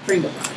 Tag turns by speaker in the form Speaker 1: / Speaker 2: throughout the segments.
Speaker 1: Bring the bottle.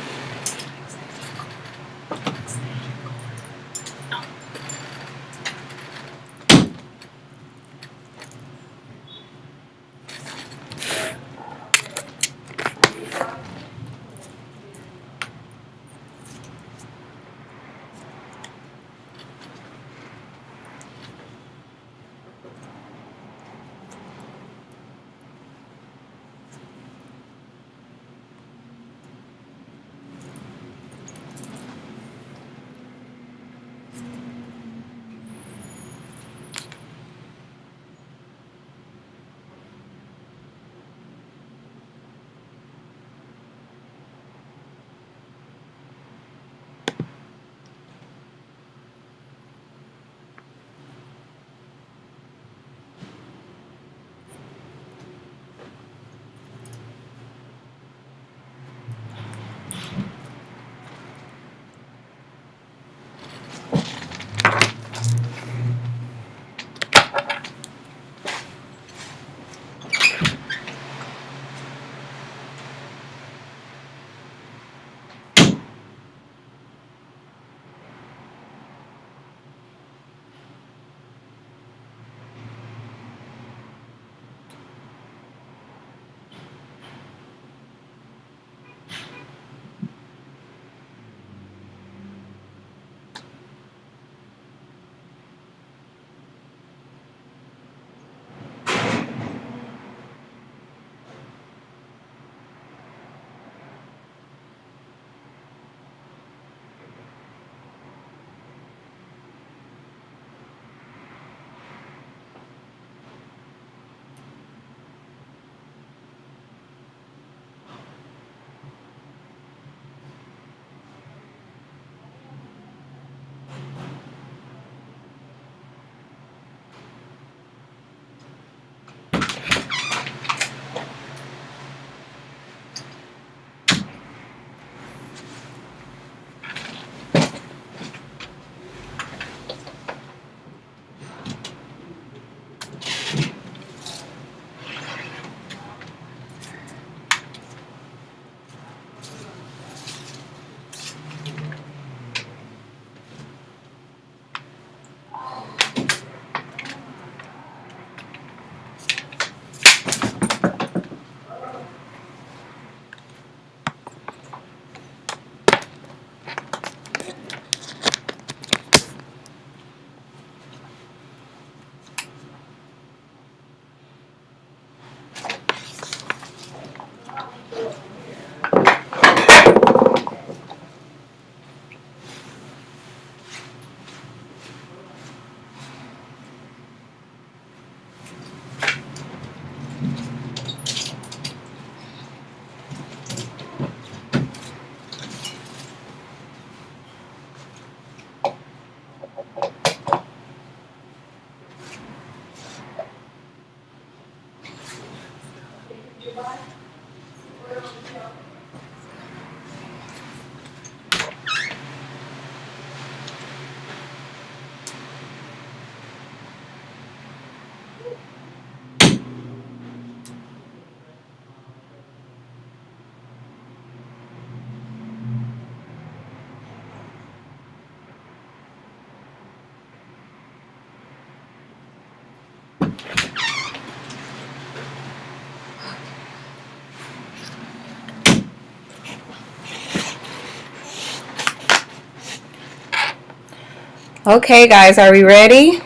Speaker 1: Okay, guys, are we ready?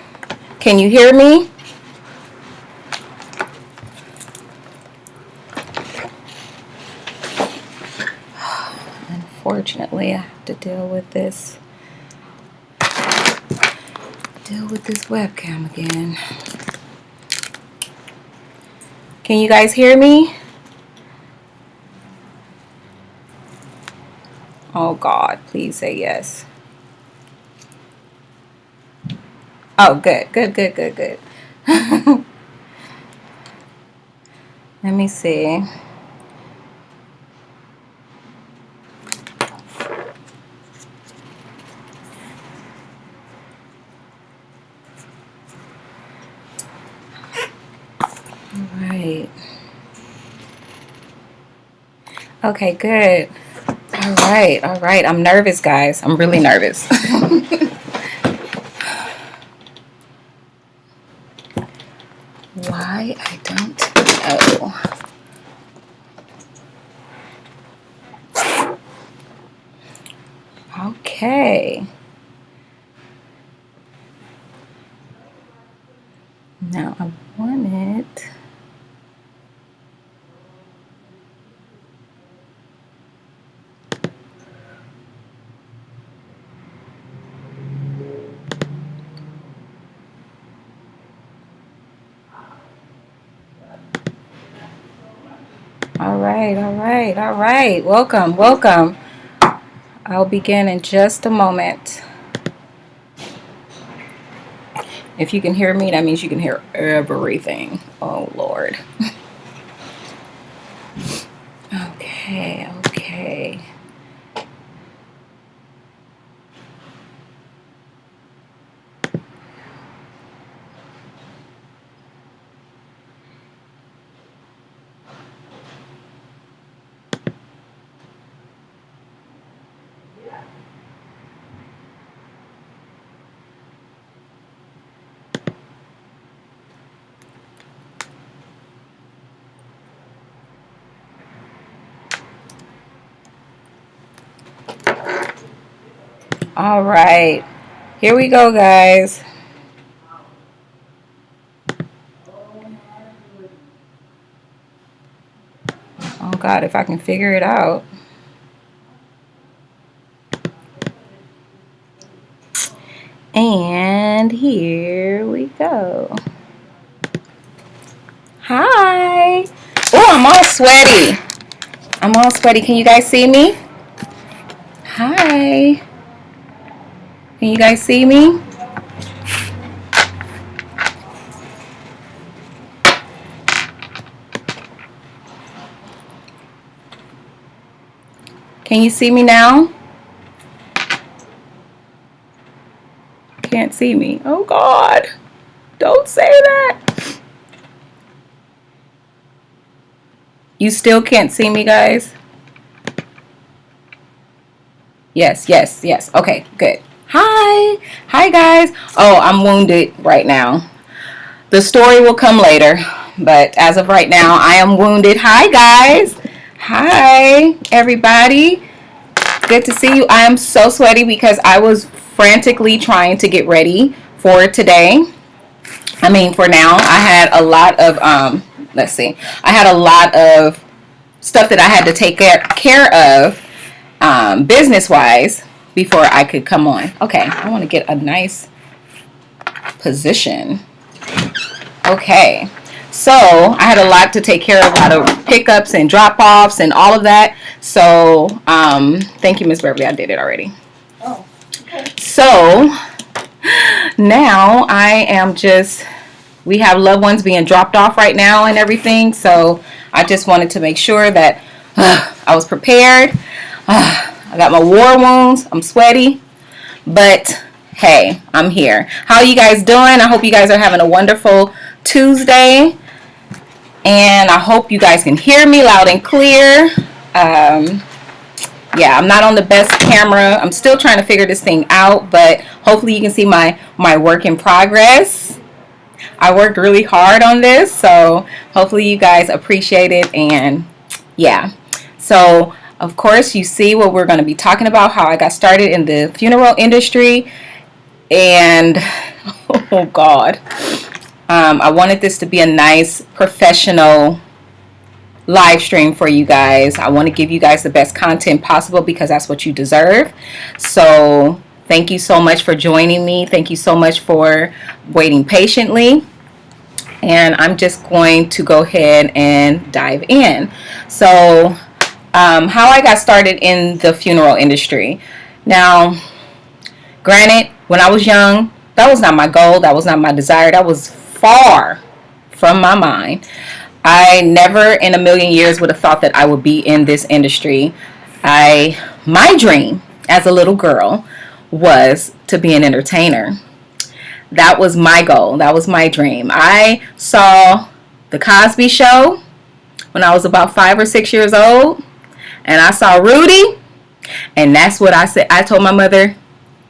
Speaker 1: Can you hear me? Unfortunately, I have to deal with this webcam again. Can you guys hear me? Oh God, please say yes. Oh, good. Let me see. All right. Okay, good. All right, all right. I'm nervous, guys. I'm really nervous. Why? I don't know. Okay. Now I want it. All right, all right, all right. Welcome, welcome. I'll begin in just a moment. If you can hear me, that means you can hear everything. Oh, Lord. Okay, okay. All right. Here we go, guys. Oh, God, if I can figure it out. And here we go. Hi. Oh, I'm all sweaty. I'm all sweaty. Can you guys see me? Hi. Can you guys see me? Can you see me now? Can't see me. Oh, God. Don't say that. You still can't see me, guys? Yes, yes, yes. Okay, good. Hi. Hi, guys. Oh, I'm wounded right now. The story will come later, but as of right now, I am wounded. Hi, guys. Hi, everybody. Good to see you. I am so sweaty because I was frantically trying to get ready for today. I mean, for now, I had a lot of, let's see, I had a lot of stuff that I had to take care of, business-wise, before I could come on. Okay, I want to get a nice position. Okay, so I had a lot to take care of, a lot of pickups and drop-offs and all of that. So, thank you, Miss Beverly. I did it already.
Speaker 2: Oh, okay.
Speaker 1: So, now I am just, we have loved ones being dropped off right now and everything. So, I just wanted to make sure that I was prepared. I got my war wounds. I'm sweaty. But, hey, I'm here. How are you guys doing? I hope you guys are having a wonderful Tuesday, and I hope you guys can hear me loud and clear. Yeah, I'm not on the best camera. I'm still trying to figure this thing out, but hopefully you can see my work in progress. I worked really hard on this, so hopefully you guys appreciate it. And yeah, so of course you see what we're going to be talking about, how I got started in the funeral industry. And oh God, I wanted this to be a nice professional live stream for you guys. I want to give you guys the best content possible because that's what you deserve. So thank you so much for joining me. Thank you so much for waiting patiently. And I'm just going to go ahead and dive in. So how I got started in the funeral industry. Now, granted, when I was young, that was not my goal. That was not my desire. That was far from my mind. I never in a million years would have thought that I would be in this industry. My dream as a little girl was to be an entertainer. That was my goal. That was my dream. I saw The Cosby Show when I was about 5 or 6 years old, and I saw Rudy, and that's what I said. I told my mother,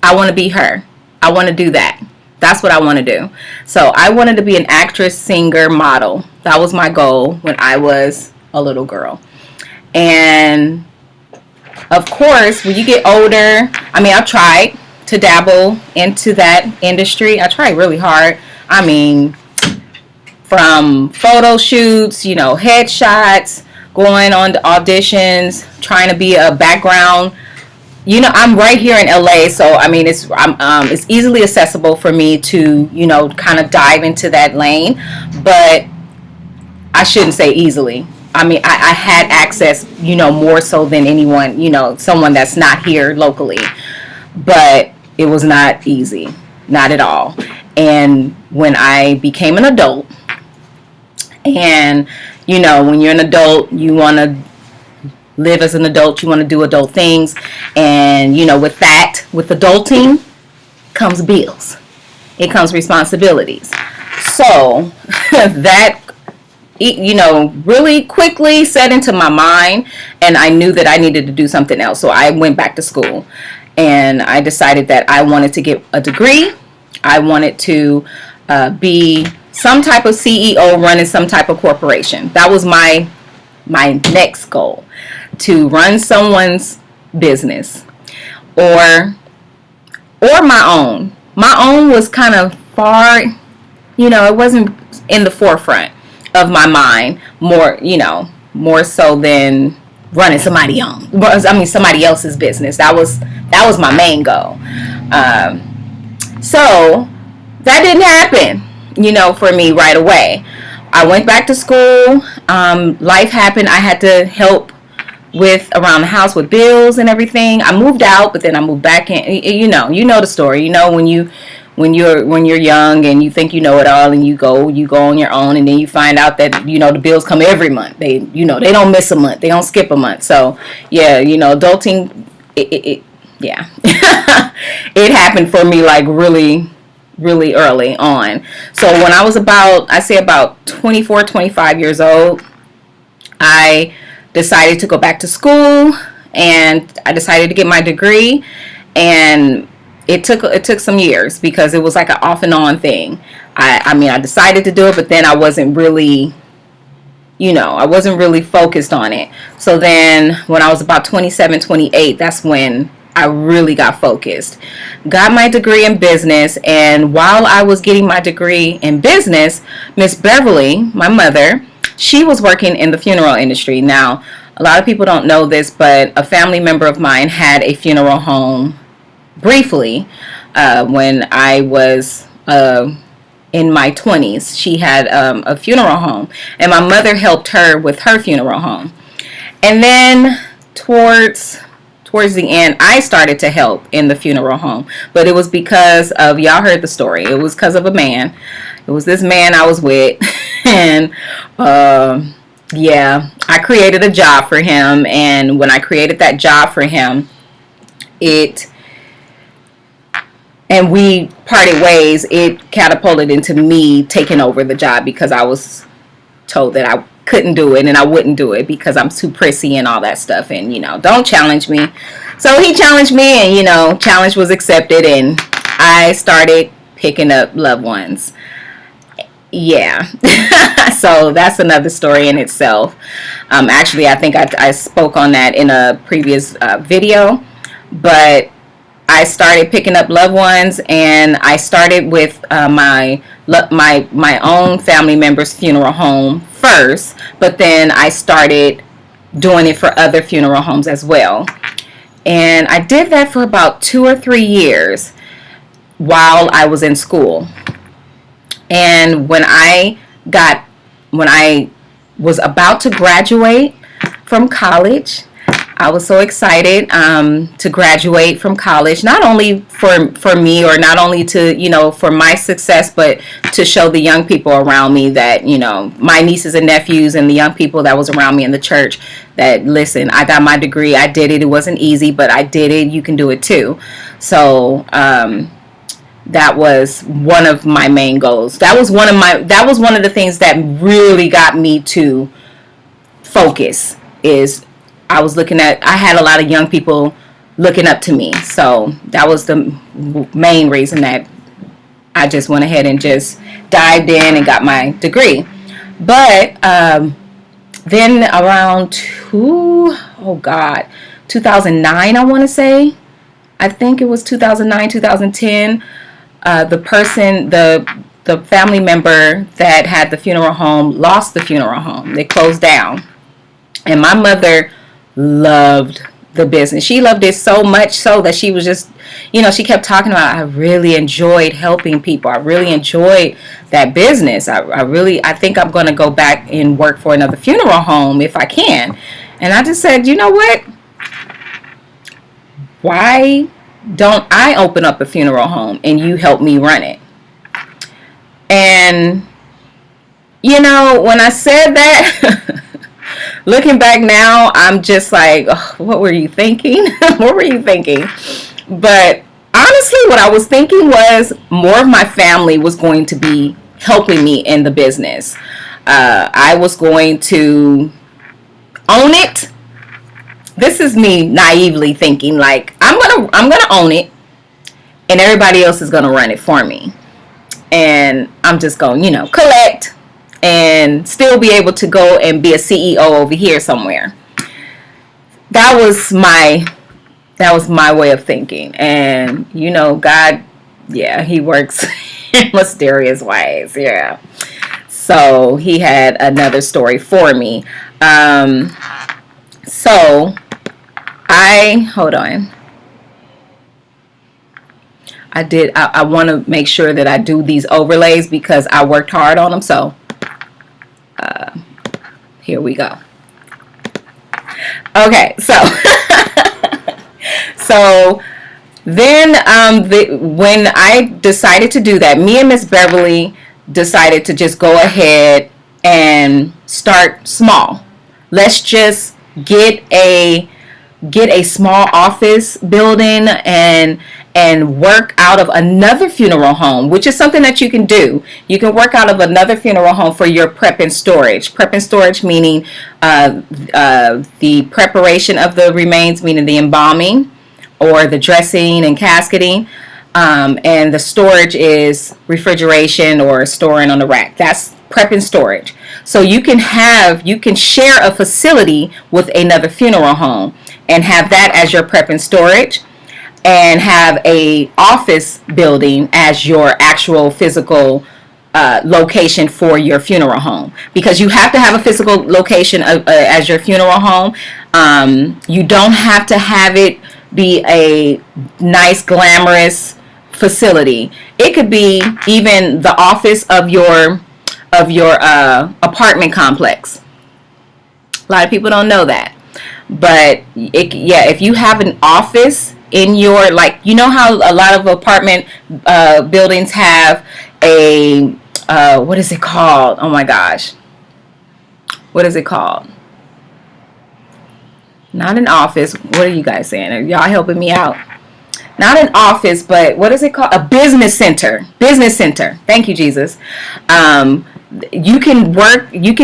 Speaker 1: I want to be her. I want to do that. That's what I want to do. So I wanted to be an actress, singer, model. That was my goal when I was a little girl. And of course, when you get older, I mean, I tried to dabble into that industry. I tried really hard. I mean, from photo shoots, you know, headshots, going on to auditions, trying to be a background. You know, I'm right here in LA, so I mean, it's easily accessible for me to, you know, kind of dive into that lane. But I shouldn't say easily. I mean, I had access, you know, more so than anyone, you know, someone that's not here locally. But it was not easy, not at all. And when I became an adult, and, you know, when you're an adult, you want to live as an adult, you want to do adult things. And, you know, with that, with adulting comes bills. It comes responsibilities. So that, you know, really quickly set into my mind, and I knew that I needed to do something else. So I went back to school, and I decided that I wanted to get a degree. I wanted to be some type of CEO running some type of corporation. That was my next goal, to run someone's business or my own. My own was kind of far, you know, it wasn't in the forefront of my mind, more, you know, more so than running somebody else's business. That was my main goal. So that didn't happen, you know, for me right away. I went back to school. Life happened. I had to help with around the house with bills and everything. I moved out, but then I moved back in. You know the story. You know, when you're young and you think you know it all, and you go on your own, and then you find out that, you know, the bills come every month. They don't miss a month. They don't skip a month. So yeah, you know, adulting, yeah, it happened for me like really early on. So when I was about 24, 25 years old, I decided to go back to school, and I decided to get my degree. And it took some years, because it was like an off and on thing. I mean, I decided to do it, but then I wasn't really, you know, I wasn't really focused on it. So then when I was about 27, 28, that's when I really got focused. Got my degree in business, and while I was getting my degree in business, Miss Beverly, my mother, she was working in the funeral industry. Now, a lot of people don't know this, but a family member of mine had a funeral home briefly when I was in my 20s. She had a funeral home, and my mother helped her with her funeral home. And then towards the end, I started to help in the funeral home. But it was because of, y'all heard the story, it was because of a man. It was this man I was with. And yeah, I created a job for him. And when I created that job for him, and we parted ways, it catapulted into me taking over the job, because I was told that I couldn't do it and I wouldn't do it because I'm too prissy and all that stuff, and, you know, don't challenge me. So he challenged me, and, you know, challenge was accepted, and I started picking up loved ones. Yeah. So that's another story in itself. Actually, I think I spoke on that in a previous video, but I started picking up loved ones, and I started with my own family member's funeral home first, but then I started doing it for other funeral homes as well. And I did that for about 2 or 3 years while I was in school. And when I was about to graduate from college, I was so excited to graduate from college, not only for me, or not only to, for my success, but to show the young people around me that, my nieces and nephews and the young people that was around me in the church, that, listen, I got my degree. I did it. It wasn't easy, but I did it. You can do it too. So that was one of my main goals. That was one of the things that really got me to focus. I had a lot of young people looking up to me. So that was the main reason that I just went ahead and just dived in and got my degree. But then around 2009, I want to say, I think it was 2009, 2010, the family member that had the funeral home lost the funeral home. They closed down. And my mother loved the business. She loved it so much so that she was just, she kept talking about, I really enjoyed helping people. I really enjoyed that business. I think I'm going to go back and work for another funeral home if I can. And I just said, you know what? Why don't I open up a funeral home and you help me run it? And, when I said that, looking back now, I'm just like, oh, what were you thinking? What were you thinking? But honestly, what I was thinking was more of my family was going to be helping me in the business. I was going to own it. This is me naively thinking, like, I'm gonna own it, and everybody else is gonna run it for me, and I'm just going, collect and still be able to go and be a CEO over here somewhere. That was my way of thinking. And God, yeah, he works in mysterious ways. Yeah. So he had another story for me. So hold on. I want to make sure that I do these overlays because I worked hard on them. So here we go. Okay, so then when I decided to do that, me and Miss Beverly decided to just go ahead and start small. Let's just get a small office building and work out of another funeral home, which is something that you can do. You can work out of another funeral home for your prep and storage. Prep and storage meaning the preparation of the remains, meaning the embalming or the dressing and casketing. And the storage is refrigeration or storing on the rack. That's prep and storage. So you can share a facility with another funeral home and have that as your prep and storage, and have a office building as your actual physical location for your funeral home, because you have to have a physical location as your funeral home. You don't have to have it be a nice glamorous facility. It could be even the office of your apartment complex. A lot of people don't know that, but if you have an office in your, like, how a lot of apartment buildings have a what is it called? Oh my gosh, what is it called? Not an office. What are you guys saying? Are y'all helping me out? Not an office, but what is it called? A business center. Business center. Thank you, Jesus. You can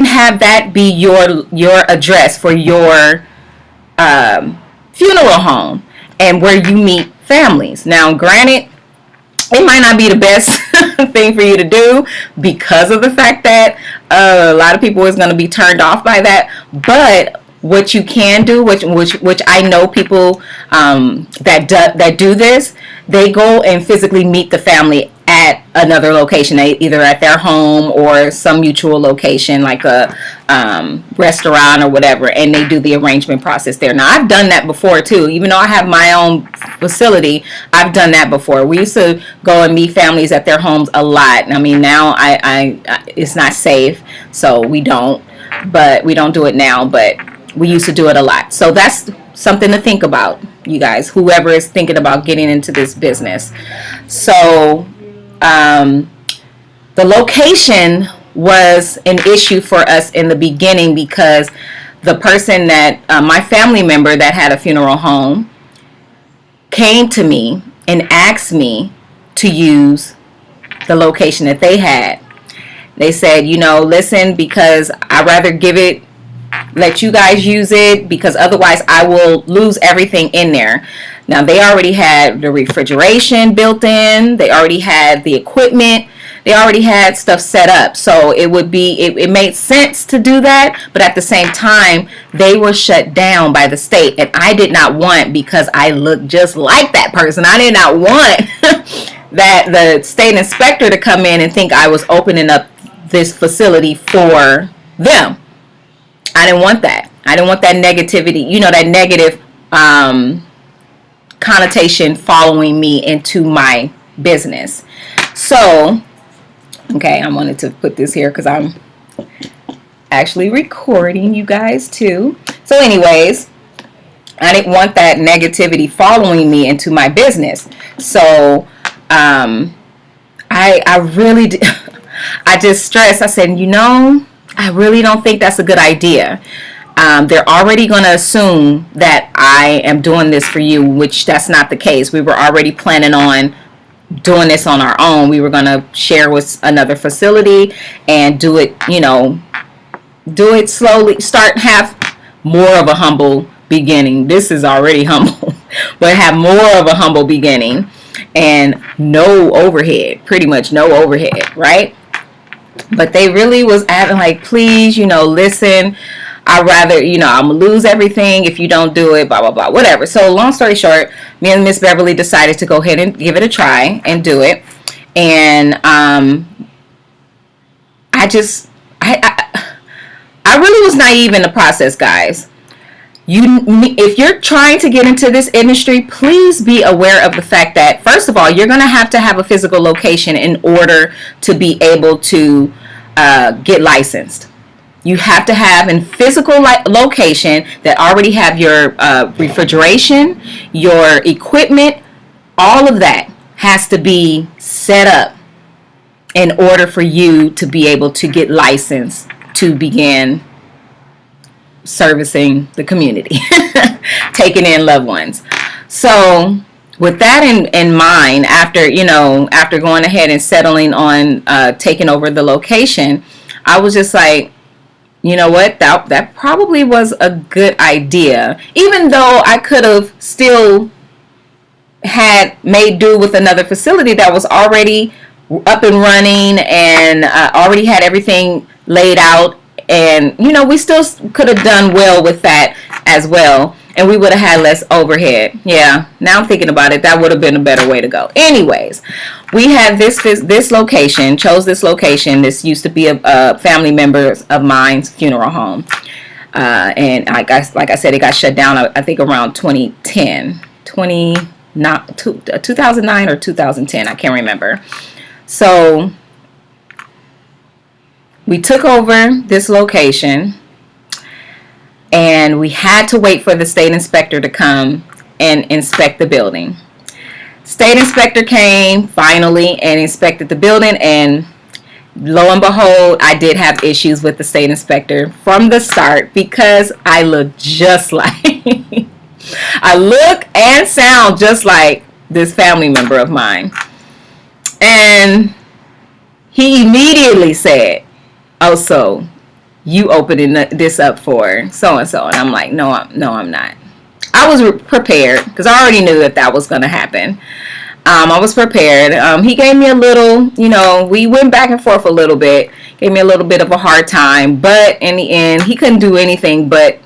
Speaker 1: have that be your address for your funeral home and where you meet families. Now, granted, it might not be the best thing for you to do because of the fact that a lot of people is going to be turned off by that. But what you can do, which I know people that do this, they go and physically meet the family at another location, either at their home or some mutual location like a restaurant or whatever, and they do the arrangement process there. Now, I've done that before too. Even though I have my own facility, I've done that before. We used to go and meet families at their homes a lot. I mean, now I it's not safe, so we don't do it now, but we used to do it a lot. So that's something to think about, you guys, whoever is thinking about getting into this business. So the location was an issue for us in the beginning because the person that my family member that had a funeral home came to me and asked me to use the location that they had. They said, listen, because I'd rather let you guys use it, because otherwise I will lose everything in there. Now, they already had the refrigeration built in. They already had the equipment. They already had stuff set up. So it made sense to do that. But at the same time, they were shut down by the state. And I did not want, because I looked just like that person, I did not want that the state inspector to come in and think I was opening up this facility for them. I didn't want that. I didn't want that negativity, that negative connotation following me into my business. So, okay, I wanted to put this here because I'm actually recording you guys too. So anyways, I didn't want that negativity following me into my business. So I really did. I just stressed. I said, I really don't think that's a good idea. They're already going to assume that I am doing this for you, which that's not the case. We were already planning on doing this on our own. We were going to share with another facility and do it slowly. Have more of a humble beginning. This is already humble, but have more of a humble beginning and no overhead, pretty much no overhead, right? But they really was acting like, please, listen, I'd rather, I'm gonna lose everything if you don't do it, blah, blah, blah, whatever. So long story short, me and Miss Beverly decided to go ahead and give it a try and do it. And I really was naive in the process, guys. If you're trying to get into this industry, please be aware of the fact that, first of all, you're going to have a physical location in order to be able to get licensed. You have to have a physical location that already have your refrigeration, your equipment, all of that has to be set up in order for you to be able to get licensed to begin servicing the community, taking in loved ones. So with that in mind, after going ahead and settling on taking over the location, I was just like, you know what, that probably was a good idea, even though I could have still had made do with another facility that was already up and running and already had everything laid out. And, we still could have done well with that as well. And we would have had less overhead. Yeah, now I'm thinking about it, that would have been a better way to go. Anyways, we had this location, chose this location. This used to be a family member of mine's funeral home. And like I said, it got shut down, I think, around 2009 or 2010. I can't remember. So we took over this location, and we had to wait for the state inspector to come and inspect the building. State inspector came finally and inspected the building, and lo and behold, I did have issues with the state inspector from the start because I look just like I look and sound just like this family member of mine. And he immediately said, oh, so you opening this up for so and so? And I'm like, no, I'm not. I was prepared because I already knew that was going to happen. I was prepared. He gave me a little, we went back and forth a little bit, gave me a little bit of a hard time, but in the end, he couldn't do anything but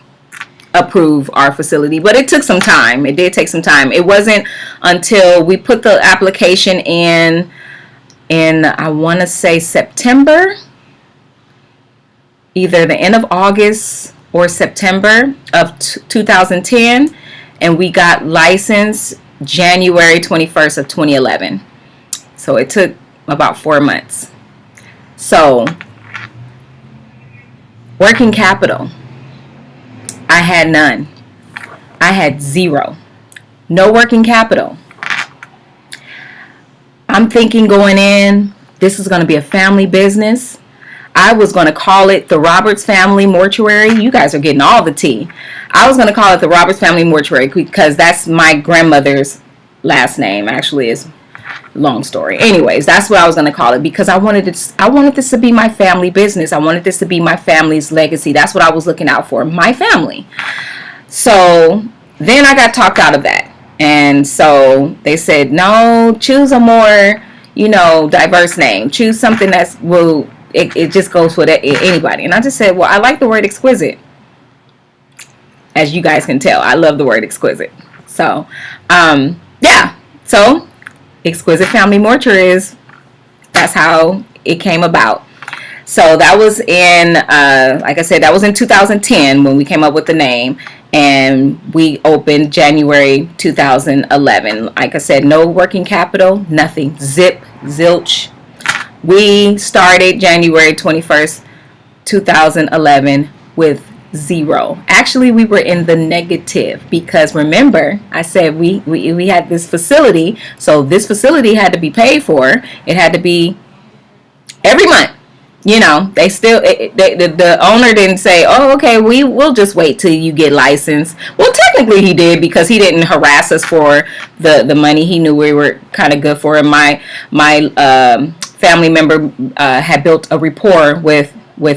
Speaker 1: approve our facility. But it took some time. It did take some time. It wasn't until we put the application in I want to say September, either the end of August or September of 2010, and we got licensed January 21st of 2011. So it took about 4 months. So working capital, I had none. I had zero. No working capital. I'm thinking going in, this is going to be a family business. I was going to call it the Roberts Family Mortuary. You guys are getting all the tea. I was going to call it the Roberts Family Mortuary because that's my grandmother's last name. Actually, is long story. Anyways, that's what I was going to call it because I wanted this to be my family business. I wanted this to be my family's legacy. That's what I was looking out for, my family. So then I got talked out of that. And so they said, no, choose a more, diverse name. Choose something it just goes with anybody. And I just said, well, I like the word exquisite. As you guys can tell, I love the word exquisite. So, yeah. So, Exquisite Family Mortuary that's how it came about. So that was in, like I said, that was in 2010 when we came up with the name. And we opened January 2011. Like I said, no working capital, nothing. Zilch. We started January 21st, 2011 with zero. Actually, we were in the negative because remember, I said we had this facility. So this facility had to be paid for. It had to be every month. They still, the owner didn't say, oh, okay, we'll just wait till you get licensed. Well, technically he did because he didn't harass us for the money. He knew we were kind of good for it. My family member had built a rapport with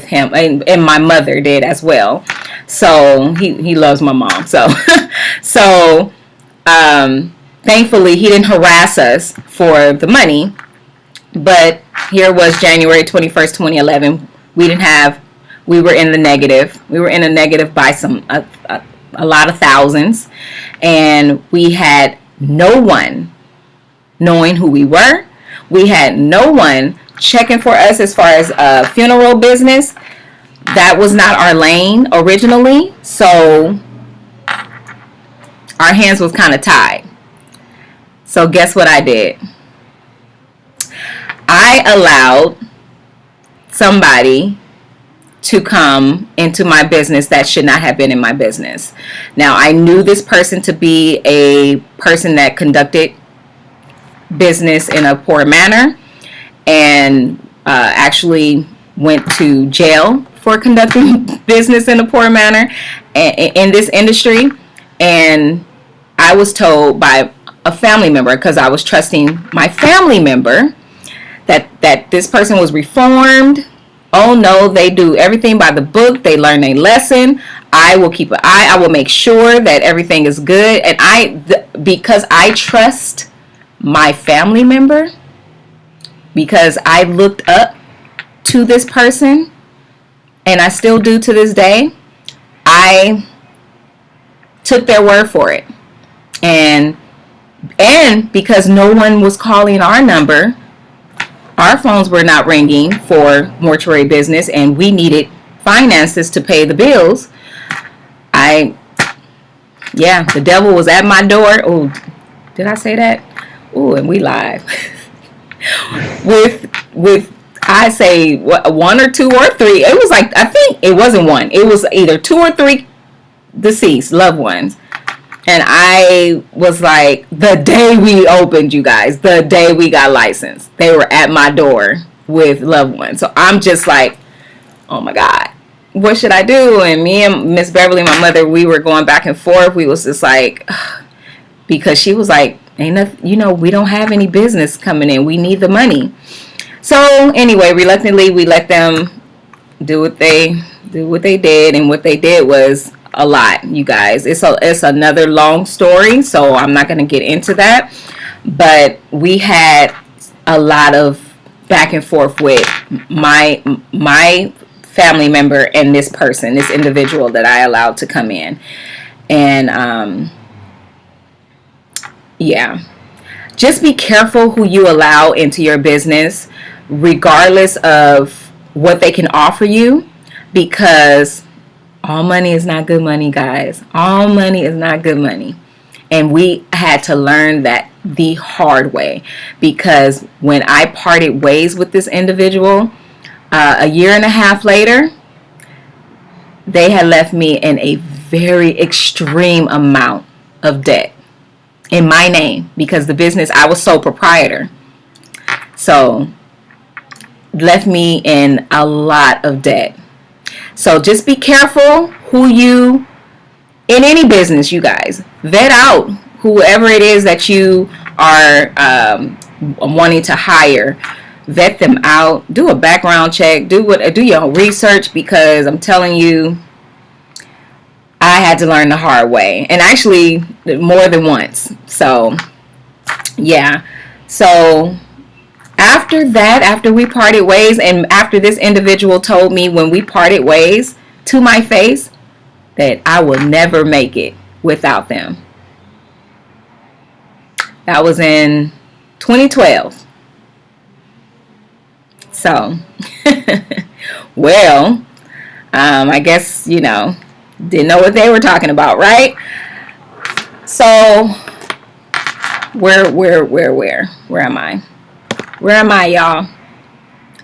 Speaker 1: him, and my mother did as well. So he loves my mom. So thankfully he didn't harass us for the money. But here was January 21st, 2011. We were in the negative. We were in a negative by a lot of thousands. And we had no one knowing who we were. We had no one checking for us as far as a funeral business. That was not our lane originally. So our hands was kind of tied. So guess what I did? I allowed somebody to come into my business that should not have been in my business. Now, I knew this person to be a person that conducted business in a poor manner and actually went to jail for conducting business in a poor manner in this industry. And I was told by a family member, because I was trusting my family member, that this person was reformed. Oh no, they do everything by the book. They learn a lesson. I will keep an eye. I will make sure that everything is good. And because I trust my family member, because I looked up to this person, and I still do to this day, I took their word for it. And because no one was calling our number, our phones were not ringing for mortuary business, and we needed finances to pay the bills. The devil was at my door. Oh, did I say that? Oh, and we live. with I say one or two or three. It was like, I think it wasn't one. It was either two or three deceased loved ones. And I was like, the day we opened, you guys, the day we got licensed, they were at my door with loved ones. So I'm just like, oh my God, what should I do? And me and Miss Beverly, my mother, we were going back and forth. We was just like, because she was like, ain't nothing, we don't have any business coming in. We need the money. So anyway, reluctantly, we let them do what they did. And what they did was a lot, you guys. It's another long story, so I'm not going to get into that. But we had a lot of back and forth with my family member and this person, this individual that I allowed to come in. And just be careful who you allow into your business, regardless of what they can offer you, because all money is not good money, guys. All money is not good money. And we had to learn that the hard way, because when I parted ways with this individual, a year and a half later, they had left me in a very extreme amount of debt in my name, because the business, I was sole proprietor. So left me in a lot of debt. So just be careful who you, in any business, you guys, vet out whoever it is that you are wanting to hire. Vet them out. Do a background check. Do your own research, because I'm telling you, I had to learn the hard way, and actually more than once. So yeah. So after that, after we parted ways, and after this individual told me when we parted ways to my face that I will never make it without them. That was in 2012. So, well, I guess, didn't know what they were talking about, right? So, where am I? Where am I, y'all?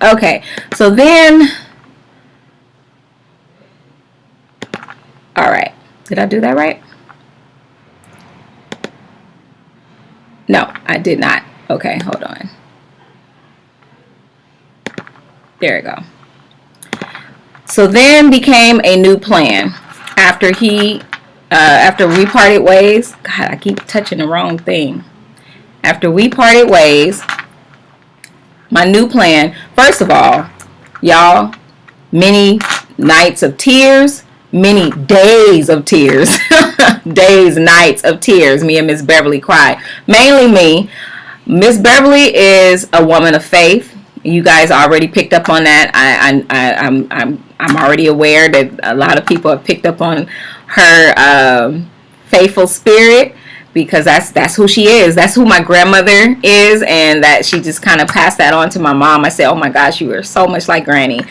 Speaker 1: Okay, so then, all right, did I do that right? No, I did not. Okay, hold on. There we go. So then became a new plan after after we parted ways. God, I keep touching the wrong thing. After we parted ways, my new plan, first of all, y'all, many nights of tears, many days of tears, days, nights of tears. Me and Miss Beverly cried. Mainly me. Miss Beverly is a woman of faith. You guys already picked up on that. I'm already aware that a lot of people have picked up on her faithful spirit, because that's who she is. That's who my grandmother is, and that she just kind of passed that on to my mom. I said, oh my gosh, you are so much like Granny.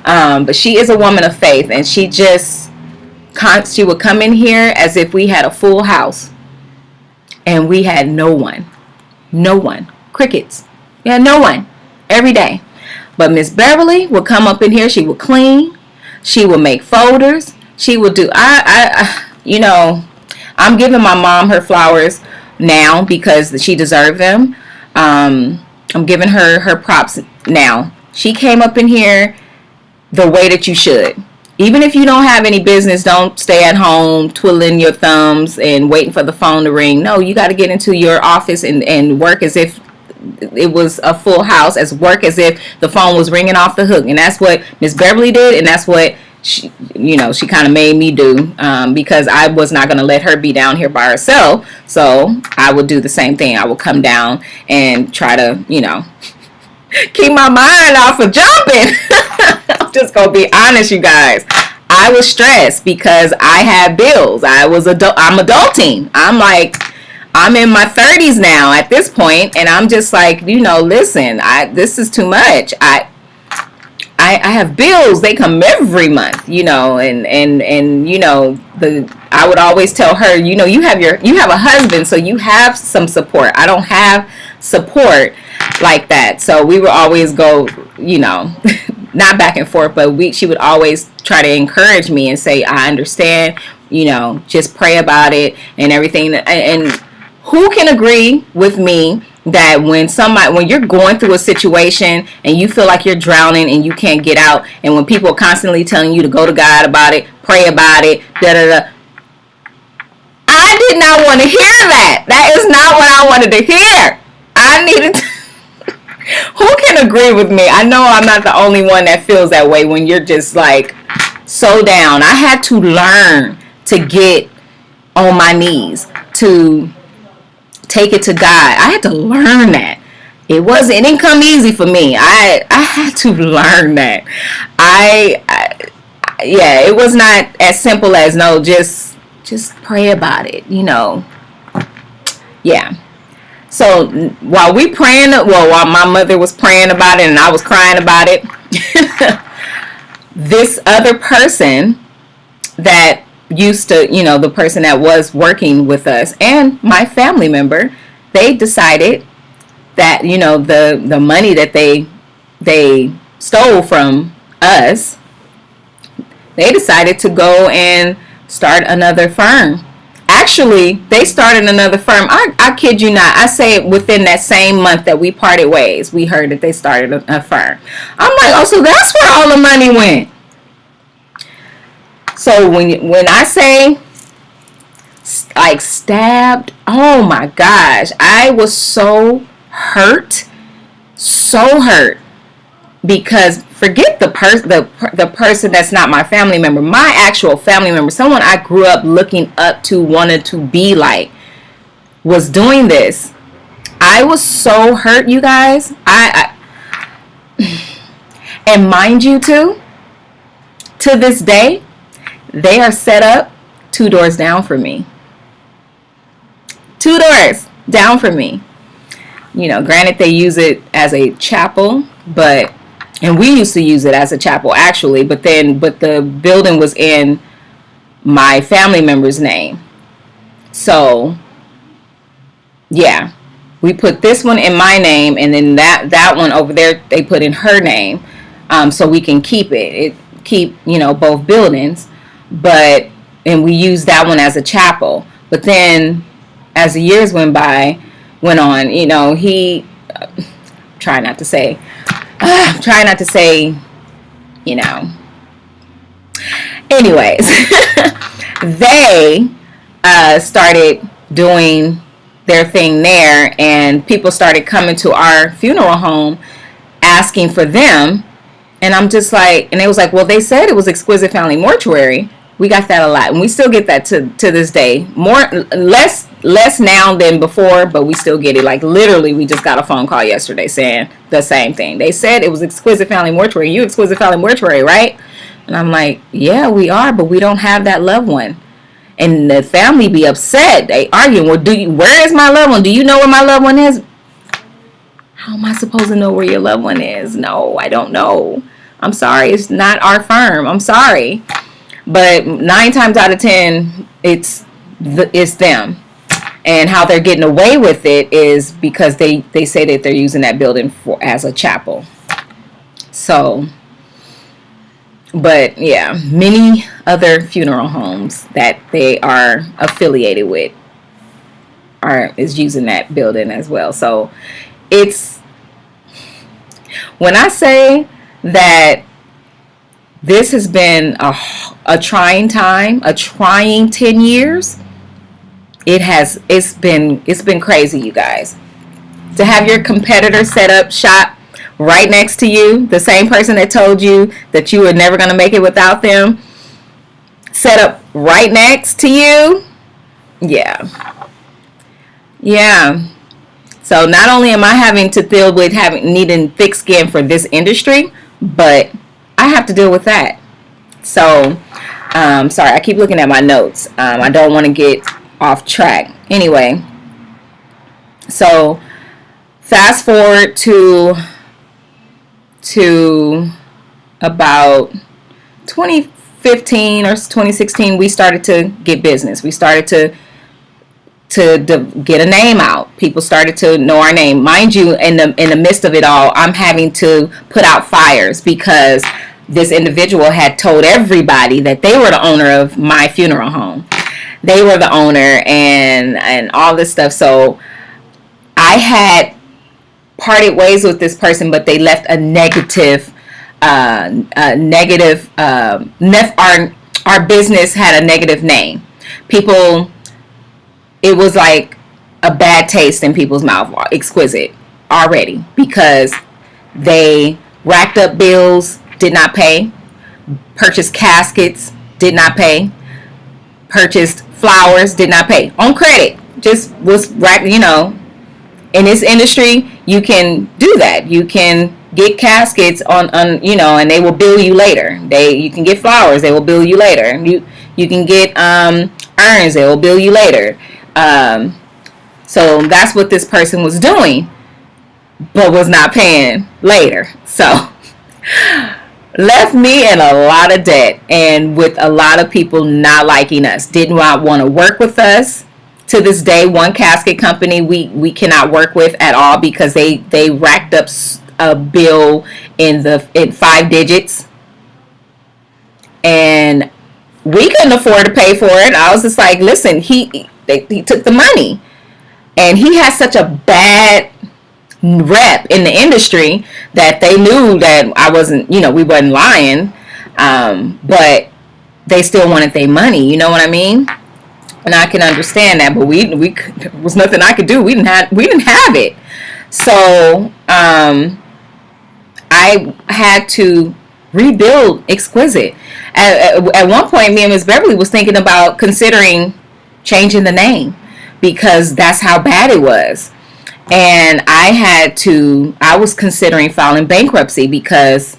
Speaker 1: But she is a woman of faith, and she would come in here as if we had a full house, and we had no one, crickets. Yeah, no one. Every day. But Miss Beverly would come up in here. She would clean. She would make folders. She would do. I'm giving my mom her flowers now because she deserved them. I'm giving her props now. She came up in here the way that you should. Even if you don't have any business, don't stay at home twiddling your thumbs and waiting for the phone to ring. No, you got to get into your office and work as if it was a full house, as work as if the phone was ringing off the hook. And that's what Miss Beverly did, and that's what she kind of made me do, because I was not going to let her be down here by herself. So I would do the same thing. I would come down and try to keep my mind off of jumping. I'm just gonna be honest, you guys. I was stressed because I had bills. I'm adulting. I'm in my 30s now at this point, and I'm just like, listen, this is too much. I have bills. They come every month, I would always tell her, you have a husband, so you have some support. I don't have support like that. So we would always go, not back and forth, but she would always try to encourage me and say, I understand, just pray about it and everything. And who can agree with me that when you're going through a situation and you feel like you're drowning and you can't get out, and when people are constantly telling you to go to God about it, pray about it, I did not want to hear that. That is not what I wanted to hear. I needed to who can agree with me? I know I'm not the only one that feels that way when you're just like so down. I had to learn to get on my knees, to take it to God. I had to learn that. It didn't come easy for me. I had to learn that. It was not as simple as just pray about it, Yeah. So while my mother was praying about it and I was crying about it, this other person that used to, the person that was working with us and my family member, they decided that, the money that they stole from us, they decided to go and start another firm. Actually, they started another firm. I kid you not. I say within that same month that we parted ways, we heard that they started a firm. I'm like, oh, so that's where all the money went. So when I say like stabbed, oh my gosh, I was so hurt, because forget the person that's not my family member, my actual family member, someone I grew up looking up to, wanted to be like, was doing this. I was so hurt, you guys. I and mind you too, to this day, they are set up 2 doors down from me. 2 doors down from me. You know, granted they use it as a chapel, and we used to use it as a chapel actually, but the building was in my family member's name. So yeah, we put this one in my name, and then that one over there they put in her name, so we can keep you know, both buildings. And we used that one as a chapel. But then as the years went on, you know, he try not to say, you know. Anyways, they started doing their thing there, and people started coming to our funeral home asking for them. And I'm just like, and they was like, well, they said it was Exquisite Family Mortuary. We got that a lot, and we still get that to this day. Less now than before, but we still get it. Like literally, we just got a phone call yesterday saying the same thing. They said it was Exquisite Family Mortuary. You Exquisite Family Mortuary, right? And I'm like, yeah, we are, but we don't have that loved one. And the family be upset. They arguing. Well, where is my loved one? Do you know where my loved one is? How am I supposed to know where your loved one is? No, I don't know. I'm sorry. It's not our firm. I'm sorry. But 9 times out of 10, it's them. And how they're getting away with it is because they say that they're using that building as a chapel. So, but yeah, many other funeral homes that they are affiliated with is using that building as well. So it's, when I say that this has been a trying time, a trying 10 years, it's been crazy, you guys. To have your competitor set up shop right next to you, the same person that told you that you were never going to make it without them, set up right next to you. Yeah. So not only am I having to deal with needing thick skin for this industry, but I have to deal with that. So, sorry, I keep looking at my notes. I don't want to get off track. Anyway, so fast forward to about 2015 or 2016, we started to get business. We started to get a name out. People started to know our name. Mind you, in the midst of it all, I'm having to put out fires because this individual had told everybody that they were the owner of my funeral home. They were the owner and all this stuff. So I had parted ways with this person, but they left a negative, our business had a negative name. People, it was like a bad taste in people's mouth, Exquisite, already, because they racked up bills, did not pay, purchased caskets, did not pay, purchased flowers, did not pay on credit. Just was racked, you know. In this industry, you can do that. You can get caskets on you know, and they will bill you later. You can get flowers, they will bill you later. You can get urns, they will bill you later. So that's what this person was doing, but was not paying later. So left me in a lot of debt, and with a lot of people not liking us, did not want to work with us. To this day, one casket company we cannot work with at all because they racked up a bill in 5 digits, and we couldn't afford to pay for it. I was just like, listen, he took the money, and he has such a bad rep in the industry that they knew that I wasn't, we wasn't lying, but they still wanted their money. You know what I mean? And I can understand that, but we there was nothing I could do. We didn't have it. So I had to rebuild Exquisite. At one point, me and Miss Beverly was thinking about considering changing the name because that's how bad it was. And I was considering filing bankruptcy because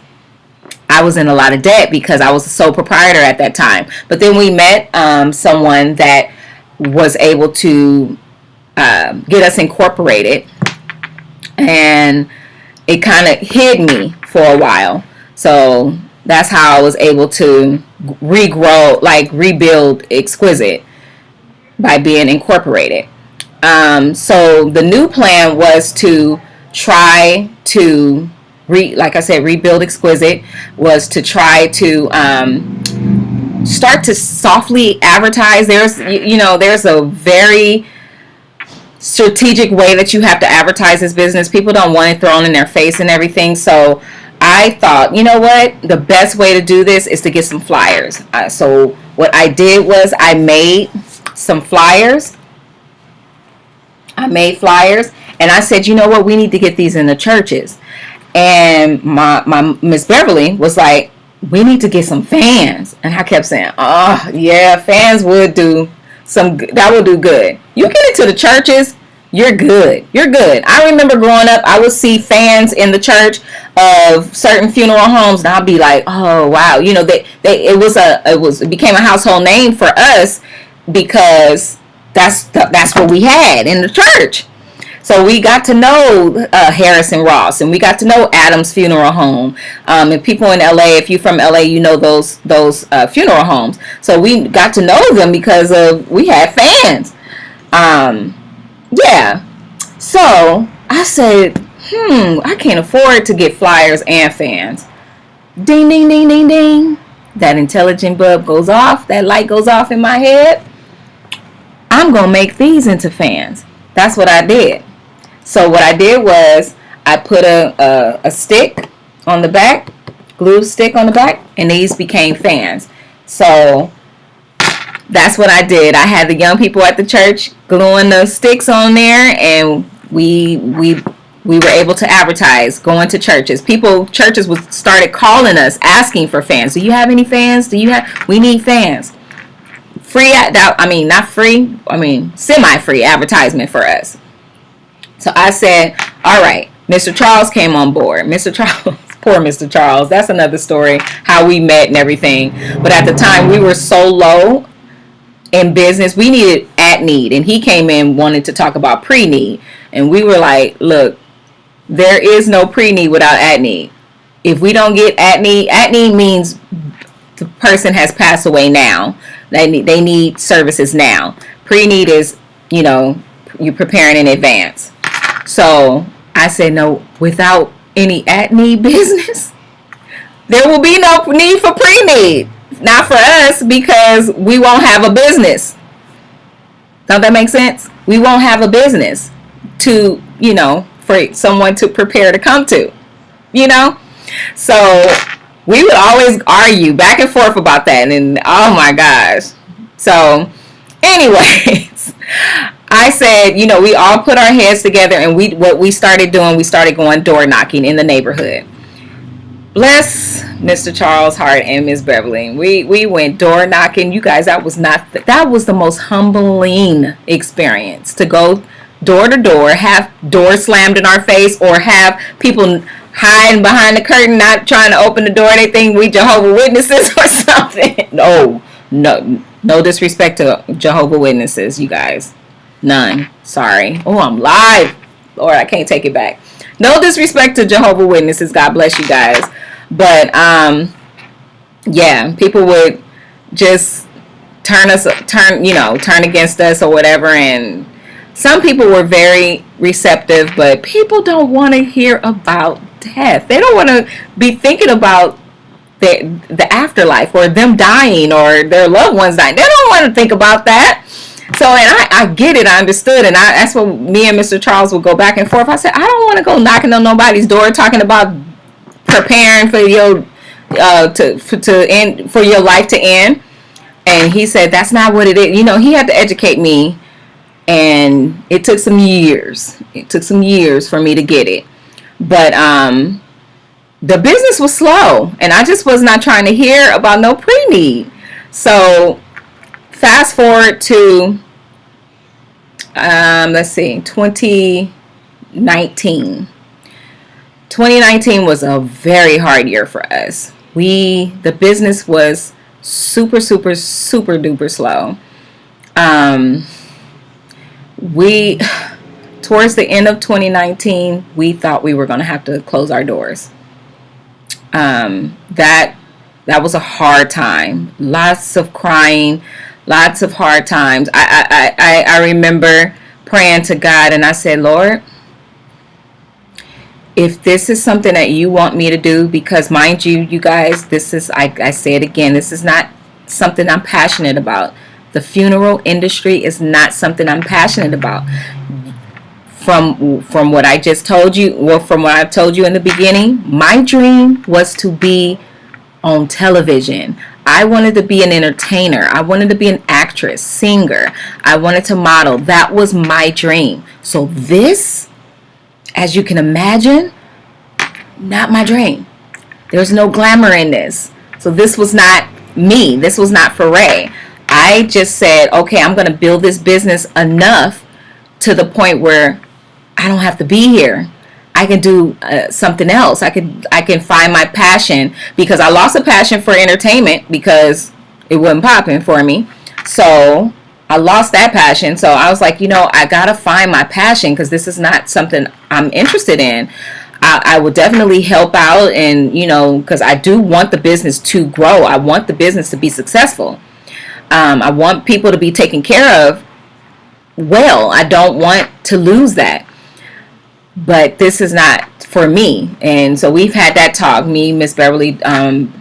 Speaker 1: I was in a lot of debt because I was a sole proprietor at that time. But then we met someone that was able to get us incorporated, and it kind of hid me for a while. So that's how I was able to rebuild Exquisite, by being incorporated. So the new plan was to try to rebuild Exquisite, was to try to start to softly advertise. There's a very strategic way that you have to advertise this business. People don't want it thrown in their face and everything. So I thought, you know what? The best way to do this is to get some flyers. So what I did was I made some flyers. And I said, you know what? We need to get these in the churches. And my Miss Beverly was like, we need to get some fans. And I kept saying, oh yeah, fans would do that would do good. You get it to the churches, you're good. I remember growing up, I would see fans in the church of certain funeral homes, and I'd be like, oh wow, it became a household name for us because that's what we had in the church. So we got to know Harrison Ross, and we got to know Adams Funeral Home. And people in LA, if you're from LA, you know those funeral homes. So we got to know them because we had fans. Yeah. So I said, I can't afford to get flyers and fans. Ding, ding, ding, ding, ding. That intelligent bulb goes off. That light goes off in my head. I'm going to make these into fans. That's what I did. So what I did was I put a stick on the back, glue stick on the back, and these became fans. So that's what I did. I had the young people at the church gluing the sticks on there, and we were able to advertise, going to churches. Churches started calling us, asking for fans. Do you have any fans? We need fans. Not free, semi-free advertisement for us. So I said, all right, Mr. Charles came on board. Mr. Charles, poor Mr. Charles. That's another story, how we met and everything. But at the time, we were so low in business. We needed at-need. And he came in wanting to talk about pre-need. And we were like, look, there is no pre-need without at-need. If we don't get at-need means the person has passed away now. They need services now. Pre-need is, you're preparing in advance. So I said, no, without any at-need business, there will be no need for pre-need. Not for us, because we won't have a business. Don't that make sense? We won't have a business to, for someone to prepare to come to, So we would always argue back and forth about that. And oh my gosh. So anyways, I said, we all put our heads together, and what we started doing, we started going door knocking in the neighborhood. Bless Mr. Charles Hart and Miss Beverly. We went door knocking. You guys, that was the most humbling experience, to go door to door, have doors slammed in our face, or have people hiding behind the curtain, not trying to open the door. They think we Jehovah's Witnesses or something. No disrespect to Jehovah's Witnesses, you guys. None. Sorry. Oh, I'm live. Lord, I can't take it back. No disrespect to Jehovah's Witnesses. God bless you guys. But yeah, people would just turn against us or whatever. And some people were very receptive, but people don't want to hear about death. They don't want to be thinking about the afterlife, or them dying, or their loved ones dying. They don't want to think about that. So, and I get it, I understood, and that's what me and Mr. Charles would go back and forth. I said, I don't want to go knocking on nobody's door talking about preparing for your to end, for your life to end. And he said, that's not what it is. You know, he had to educate me, and it took some years. It took some years for me to get it. But the business was slow, and I just was not trying to hear about no pre-need. So fast forward to, let's see, 2019. 2019 was a very hard year for us. The business was super, super, super duper slow. Towards the end of 2019, we thought we were going to have to close our doors. That was a hard time. Lots of crying, lots of hard times. I remember praying to God, and I said, Lord, if this is something that you want me to do, because mind you, you guys, this is, I say it again, this is not something I'm passionate about. The funeral industry is not something I'm passionate about. From what I just told you, or from what I told you in the beginning, my dream was to be on television. I wanted to be an entertainer. I wanted to be an actress, singer. I wanted to model. That was my dream. So this, as you can imagine, not my dream. There's no glamour in this. So this was not me. This was not for Ray. I just said, okay, I'm going to build this business enough to the point where I don't have to be here. I can do something else. I can find my passion, because I lost a passion for entertainment because it wasn't popping for me. So I lost that passion. So I was like, I got to find my passion, because this is not something I'm interested in. I will definitely help out, and, because I do want the business to grow. I want the business to be successful. I want people to be taken care of well. I don't want to lose that. But this is not for me. And so we've had that talk. Me, Miss Beverly, and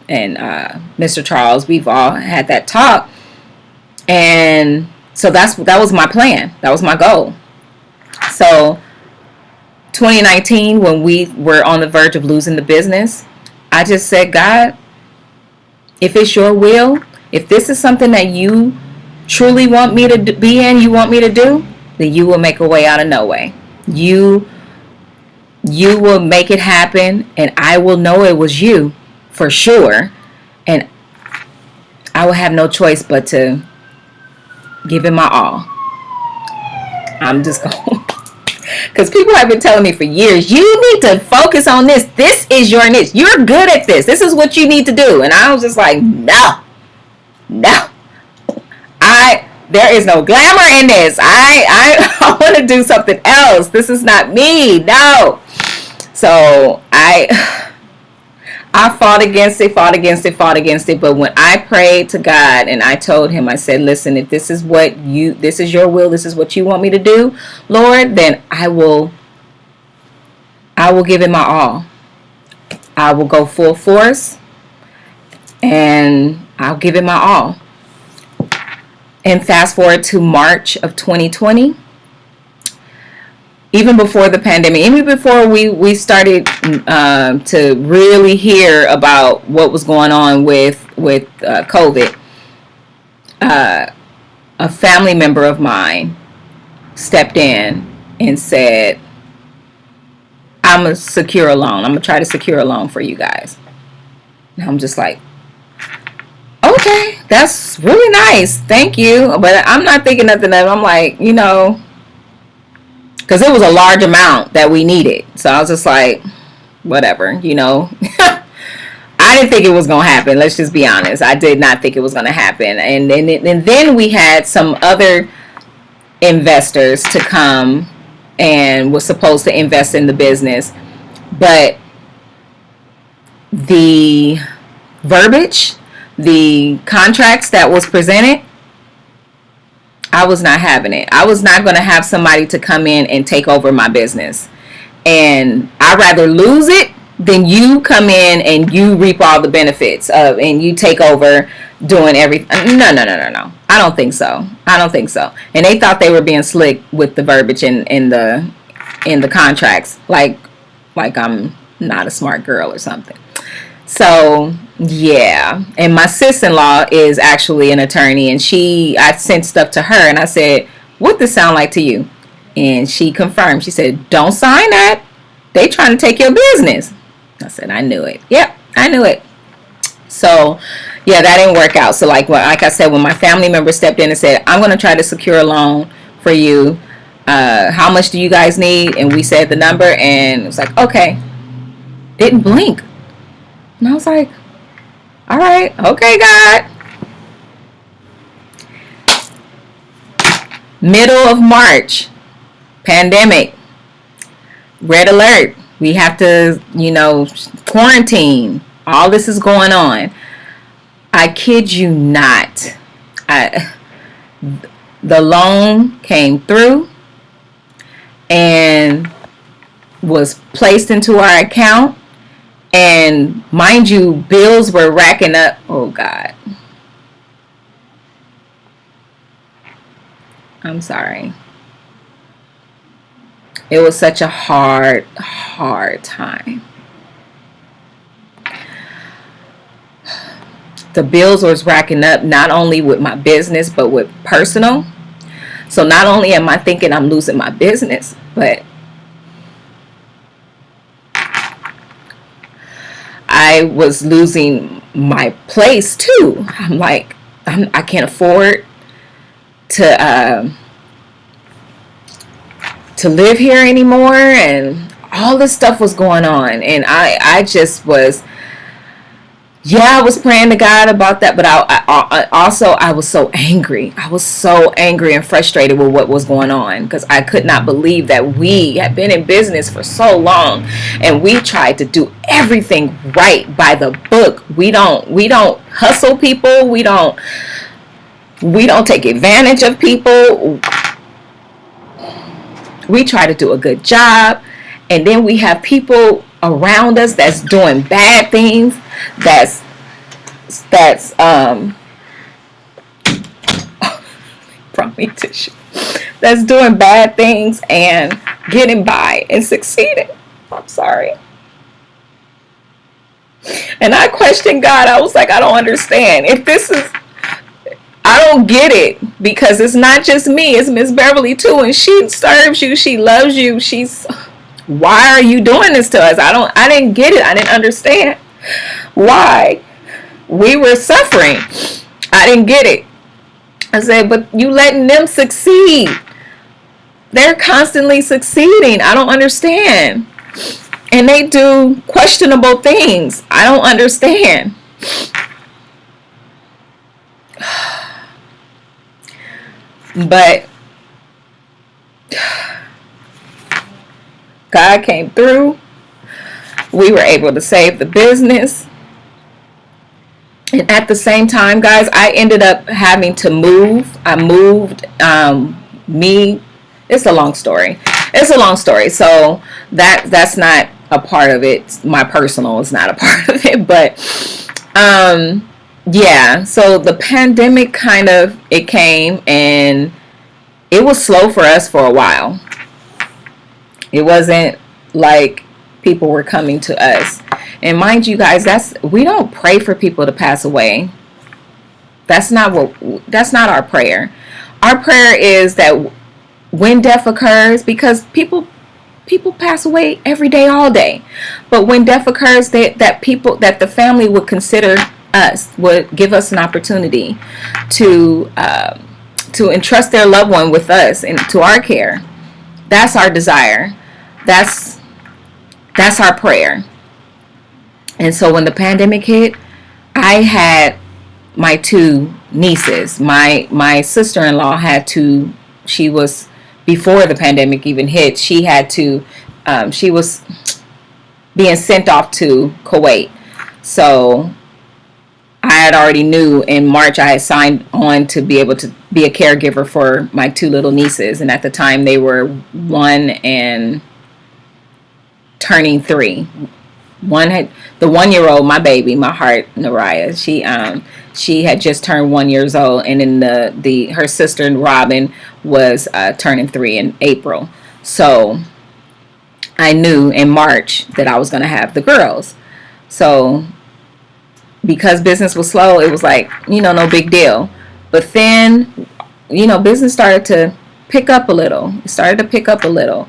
Speaker 1: Mr. Charles, we've all had that talk. And so that was my plan. That was my goal. So 2019, when we were on the verge of losing the business, I just said, God, if it's your will, if this is something that you truly want me to be in, you want me to do, then you will make a way out of no way. You will make it happen, and I will know it was you for sure, and I will have no choice but to give it my all. I'm just going, because people have been telling me for years, you need to focus on this. This is your niche. You're good at this. This is what you need to do. And I was just like, no. There is no glamour in this. I want to do something else. This is not me. No. So I fought against it. But when I prayed to God and I told him, I said, listen, if this is your will, this is what you want me to do, Lord, then I will give it my all. I will go full force, and I'll give it my all. And fast forward to March of 2020, even before the pandemic, even before we started to really hear about what was going on with COVID, a family member of mine stepped in and said, I'm going to secure a loan. I'm going to try to secure a loan for you guys. And I'm just like, okay, that's really nice. Thank you. But I'm not thinking nothing of it. I'm like, because it was a large amount that we needed. So I was just like, whatever, I didn't think it was going to happen. Let's just be honest. I did not think it was going to happen. And then we had some other investors to come and was supposed to invest in the business. But the verbiage, the contracts that was presented, I was not having it. I was not going to have somebody to come in and take over my business. And I'd rather lose it then you come in and you reap all the benefits of, and you take over doing everything. No. I don't think so. And they thought they were being slick with the verbiage in the contracts, like I'm not a smart girl or something. So yeah, and my sis-in-law is actually an attorney, and I sent stuff to her and I said, what this sound like to you? And she confirmed. She said, don't sign that. They trying to take your business. I said, I knew it. Yep, I knew it. So yeah, that didn't work out. So like I said, when my family member stepped in and said, I'm going to try to secure a loan for you. How much do you guys need? And we said the number, and it was like, okay. Didn't blink. And I was like, all right, okay, God. Middle of March, pandemic, red alert. We have to, quarantine. All this is going on. I kid you not. The loan came through and was placed into our account. And mind you, bills were racking up. Oh, God. I'm sorry. It was such a hard time. The bills was racking up, not only with my business, but with personal. So not only am I thinking I'm losing my business, but I was losing my place too. I'm like, I can't afford to live here anymore, and all this stuff was going on, and I just was, I was praying to God about that, but I also was so angry. I was so angry and frustrated with what was going on, because I could not believe that we had been in business for so long, and we tried to do everything right by the book. We don't hustle people. We don't take advantage of people. We try to do a good job, and then we have people around us that's doing bad things, that's brought me tissue, that's doing bad things and getting by and succeeding. I'm sorry. And I questioned God. I was like, I don't understand. I don't get it, because it's not just me, it's Miss Beverly too, and she serves you, she loves you, why are you doing this to us? I didn't get it. I didn't understand why we were suffering. I didn't get it. I said, but you letting them succeed. They're constantly succeeding. I don't understand. And they do questionable things. I don't understand. But God came through. We were able to save the business. And at the same time, guys, I ended up having to move. I moved it's a long story. So that's not a part of it. My personal is not a part of it. But yeah, so the pandemic it came, and it was slow for us for a while. It wasn't like people were coming to us. And mind you guys, we don't pray for people to pass away. That's not our prayer. Our prayer is that when death occurs, because people pass away every day, all day. But when death occurs, that the family would consider us, would give us an opportunity to entrust their loved one with us and to our care. That's our desire. That's our prayer. And so when the pandemic hit, I had my two nieces. My sister-in-law had to, she was, before the pandemic even hit, she was being sent off to Kuwait. So I had already knew in March I had signed on to be able to be a caregiver for my two little nieces. And at the time they were 1 and turning 3. The 1-year-old, my baby, my heart, Naraya, she had just turned 1 year old, and then her sister Robin was turning 3 in April. So I knew in March that I was going to have the girls. So because business was slow, it was like, no big deal. But then, business started to pick up a little. It started to pick up a little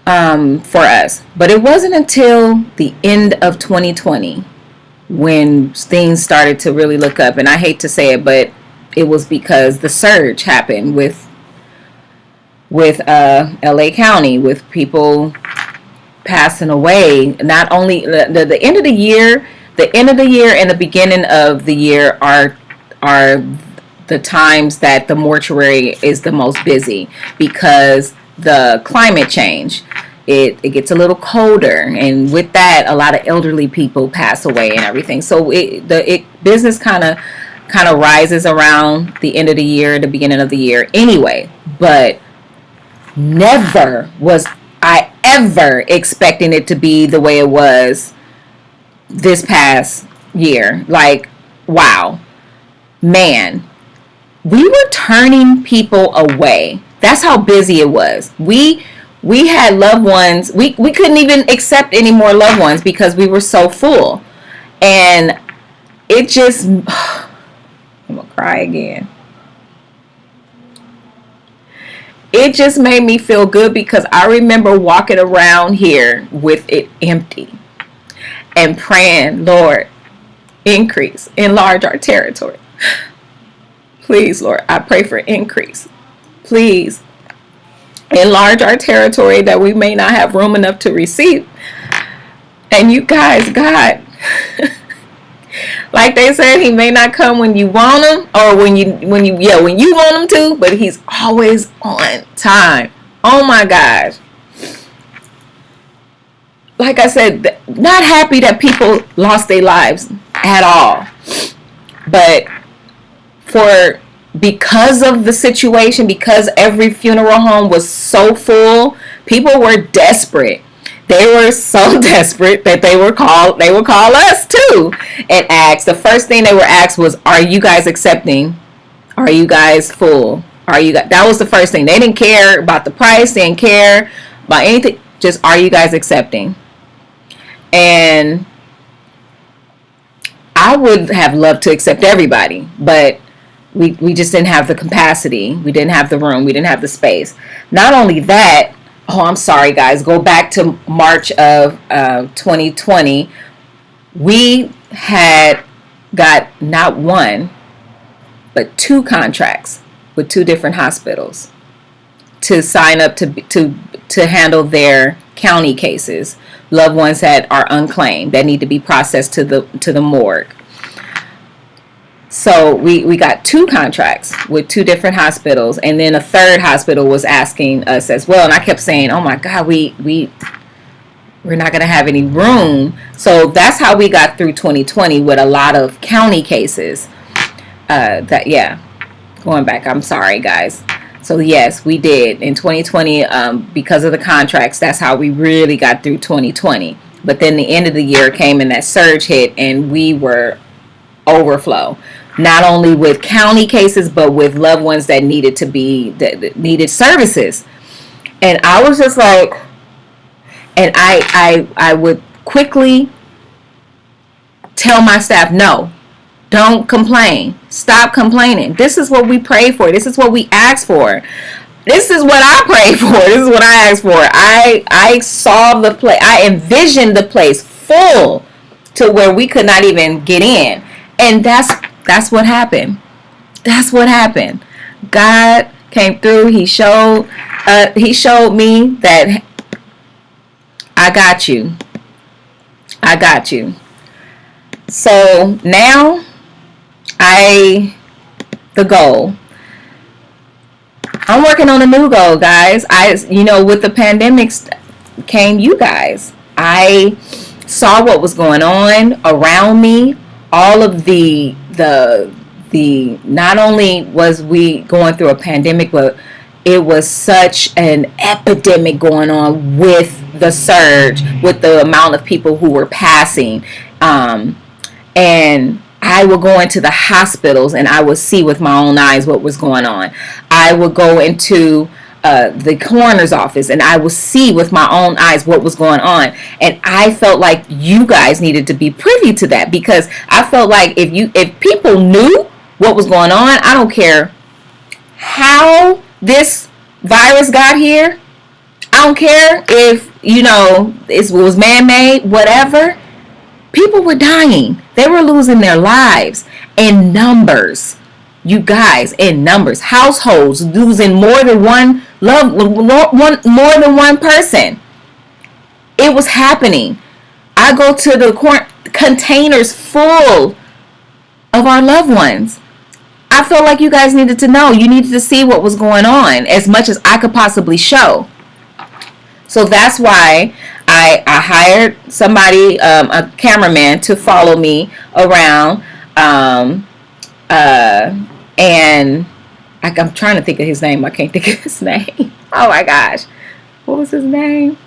Speaker 1: for us. But it wasn't until the end of 2020 when things started to really look up. And I hate to say it, but it was because the surge happened with LA County, with people passing away. Not only the end of the year, and the beginning of the year are the times that the mortuary is the most busy, because the climate change, it gets a little colder, and with that a lot of elderly people pass away and everything. So business kind of rises around the end of the year, the beginning of the year anyway. But never was I ever expecting it to be the way it was this past year. Like, wow, man, we were turning people away. That's how busy it was. We had loved ones. We couldn't even accept any more loved ones because we were so full. And it just, I'm gonna cry again. It just made me feel good, because I remember walking around here with it empty and praying, Lord, increase, enlarge our territory. Please, Lord, I pray for increase. Please enlarge our territory that we may not have room enough to receive. And you guys, God, like they said, he may not come when you want him, or when you want him to, but he's always on time. Oh my gosh. Like I said, not happy that people lost their lives at all. But because of the situation, because every funeral home was so full, people were desperate. They were so desperate that they would call us too and ask. The first thing they were asked was, are you guys accepting? Are you guys full? That was the first thing. They didn't care about the price. They didn't care about anything. Just, are you guys accepting? And I would have loved to accept everybody, but we just didn't have the capacity. We didn't have the room. We didn't have the space. Not only that, I'm sorry, guys. Go back to March of 2020. We had got not one, but 2 contracts with 2 different hospitals to sign up to handle their county cases. Loved ones that are unclaimed, that need to be processed to the morgue. So we got 2 contracts with 2 different hospitals, and then a third hospital was asking us as well. And I kept saying, "Oh my God, we're not going to have any room." So that's how we got through 2020 with a lot of county cases. Going back, I'm sorry, guys. So yes, we did in 2020 because of the contracts. That's how we really got through 2020. But then the end of the year came and that surge hit, and we were overflow. Not only with county cases, but with loved ones that needed needed services. And I was just like, and I would quickly tell my staff, no, don't complain. Stop complaining. This is what we pray for. This is what we ask for. This is what I prayed for. This is what I asked for. I saw the place. I envisioned the place full to where we could not even get in. And that's what happened. That's what happened. God came through. He showed me that I got you. I got you. So now the goal. I'm working on a new goal, guys. With the pandemic came you guys. I saw what was going on around me. All of the not only was we going through a pandemic, but it was such an epidemic going on with the surge with the amount of people who were passing. And I would go into the hospitals and I would see with my own eyes what was going on. I would go into the coroner's office and I would see with my own eyes what was going on. And I felt like you guys needed to be privy to that, because I felt like if people knew what was going on, I don't care how this virus got here. I don't care if, it was man-made, whatever. People were dying. They were losing their lives in numbers. You guys, in numbers. Households losing more than one person. It was happening. I go to the containers full of our loved ones. I felt like you guys needed to know. You needed to see what was going on as much as I could possibly show. So that's why I hired somebody, a cameraman, to follow me around. And I'm trying to think of his name. I can't think of his name. Oh my gosh. What was his name?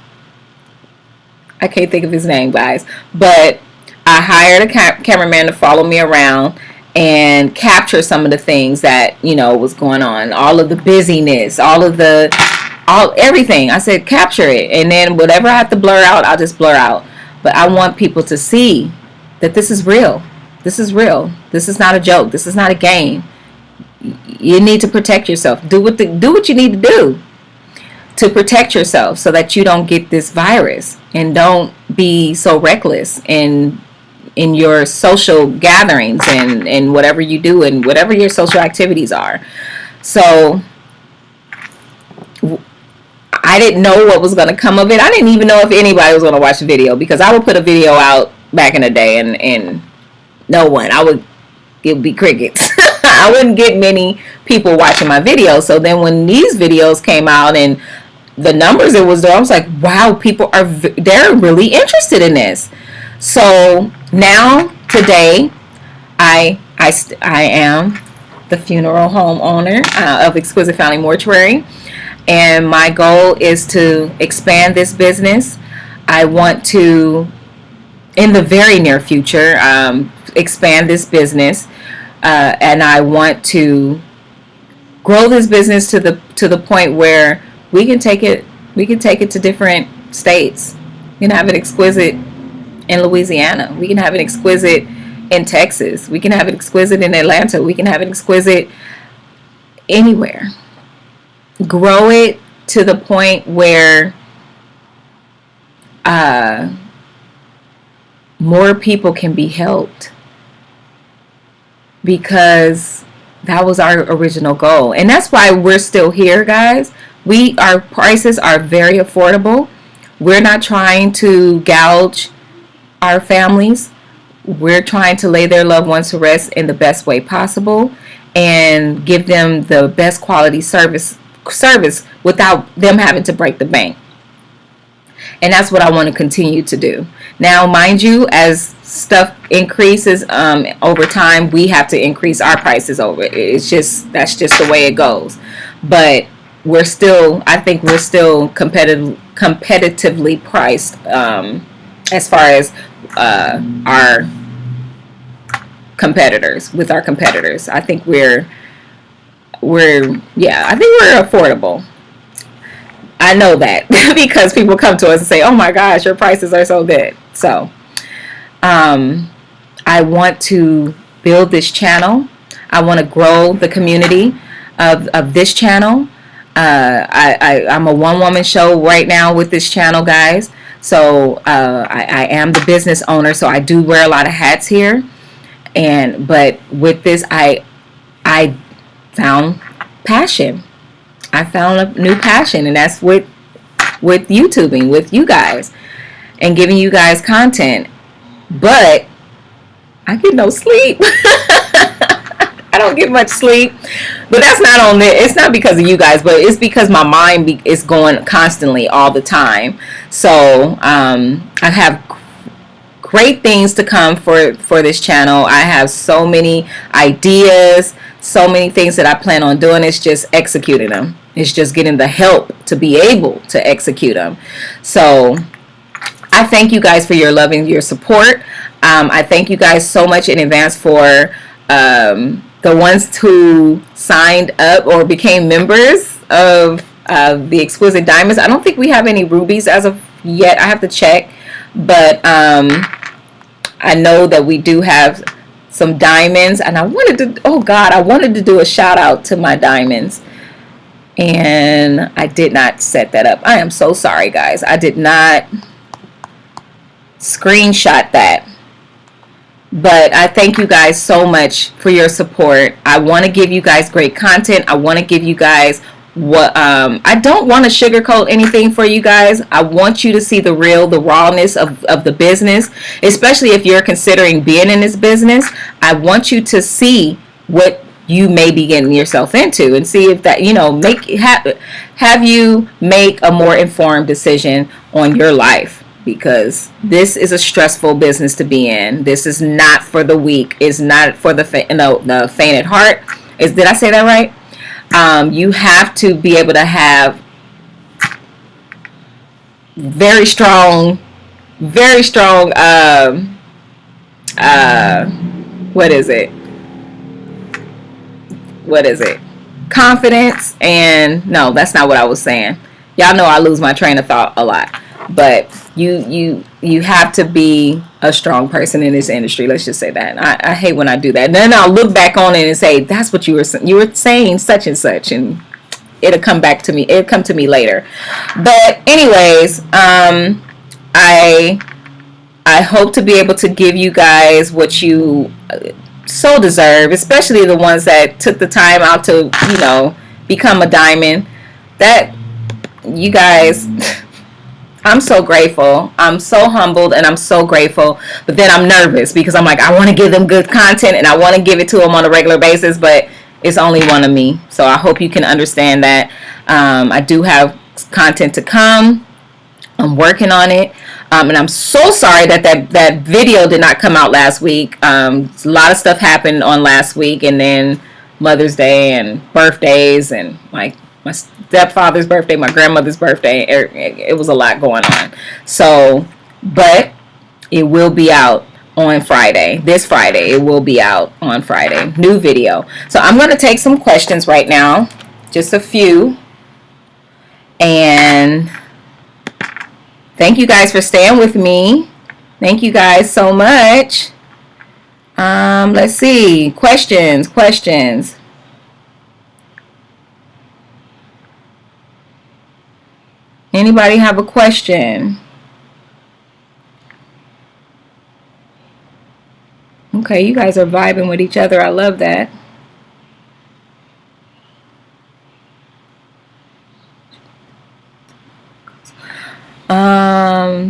Speaker 1: I can't think of his name, guys. But I hired a cameraman to follow me around and capture some of the things that, was going on. All of the busyness, everything. I said, capture it. And then whatever I have to blur out, I'll just blur out. But I want people to see that this is real. This is real. This is not a joke. This is not a game. You need to protect yourself. Do what you need to do to protect yourself so that you don't get this virus, and don't be so reckless in your social gatherings and whatever you do and whatever your social activities are. So I didn't know what was going to come of it. I didn't even know if anybody was going to watch the video, because I would put a video out back in the day and no one. It would be crickets. I wouldn't get many people watching my videos. So then when these videos came out and the numbers it was there, I was like, wow, they're really interested in this. So now today I am the funeral home owner of Exquisite Family Mortuary, and my goal is to expand this business. I want to, in the very near future, expand this business, and I want to grow this business to the point where we can take it to different states. We can have it exquisite in Louisiana. We can have it exquisite in Texas. We can have it exquisite in Atlanta. We can have it exquisite anywhere. Grow it to the point where more people can be helped, because that was our original goal. And that's why we're still here, guys. Our prices are very affordable. We're not trying to gouge our families. We're trying to lay their loved ones to rest in the best way possible and give them the best quality service without them having to break the bank. And that's what I want to continue to do. Now, mind you, as stuff increases over time, we have to increase our prices over. That's just the way it goes. But I think we're still competitively priced as far as our competitors. With our competitors, I think we're affordable. I know that because people come to us and say, oh my gosh, your prices are so good. So I want to build this channel. I want to grow the community of this channel. I'm a one-woman show right now with this channel, guys. So I am the business owner, so I do wear a lot of hats here. But with this, I found passion. I found a new passion, and that's with YouTubing, with you guys, and giving you guys content. But I get no sleep. I don't get much sleep, but that's not on it. It's not because of you guys, but it's because my mind is going constantly all the time. So I have great things to come for this channel. I have so many ideas, so many things that I plan on doing. It's just executing them. It's just getting the help to be able to execute them. So I thank you guys for your love and your support. I thank you guys so much in advance for the ones who signed up or became members of the Exquisite Diamonds. I don't think we have any rubies as of yet. I have to check. But I know that we do have some diamonds. And I wanted to, oh God, I wanted to do a shout out to my diamonds. And I did not set that up. I am so sorry, guys. I did not screenshot that. But I thank you guys so much for your support. I want to give you guys great content. I want to give you guys what I don't want to sugarcoat anything for you guys. I want you to see the real, the rawness of the business, especially if you're considering being in this business. I want you to see what you may be getting yourself into and see if that, you know, have you make a more informed decision on your life. Because this is a stressful business to be in. This is not for the weak. It's not for the faint at heart. Did I say that right? You have to be able to have very strong, what is it? Confidence. And no, that's not what I was saying. Y'all know I lose my train of thought a lot. But you have to be a strong person in this industry. Let's just say that. I hate when I do that. And then I'll look back on it and say, that's what you were saying such and such, and it'll come back to me. It'll come to me later. But anyways, I hope to be able to give you guys what you so deserve, especially the ones that took the time out to, you know, become a diamond. That you guys. I'm so grateful. I'm so humbled and I'm so grateful. But then I'm nervous because I'm like, I want to give them good content and I want to give it to them on a regular basis, but it's only one of me. So I hope you can understand that. I do have content to come. I'm working on it. And I'm so sorry that video did not come out last week. A lot of stuff happened on last week, and then Mother's Day and birthdays and my stepfather's birthday, my grandmother's birthday. It was a lot going on. So, but it will be out on Friday. This Friday, it will be out on Friday. New video. So I'm going to take some questions right now. Just a few. And thank you guys for staying with me. Thank you guys so much. Let's see. Questions. Anybody have a question? Okay, you guys are vibing with each other. I love that.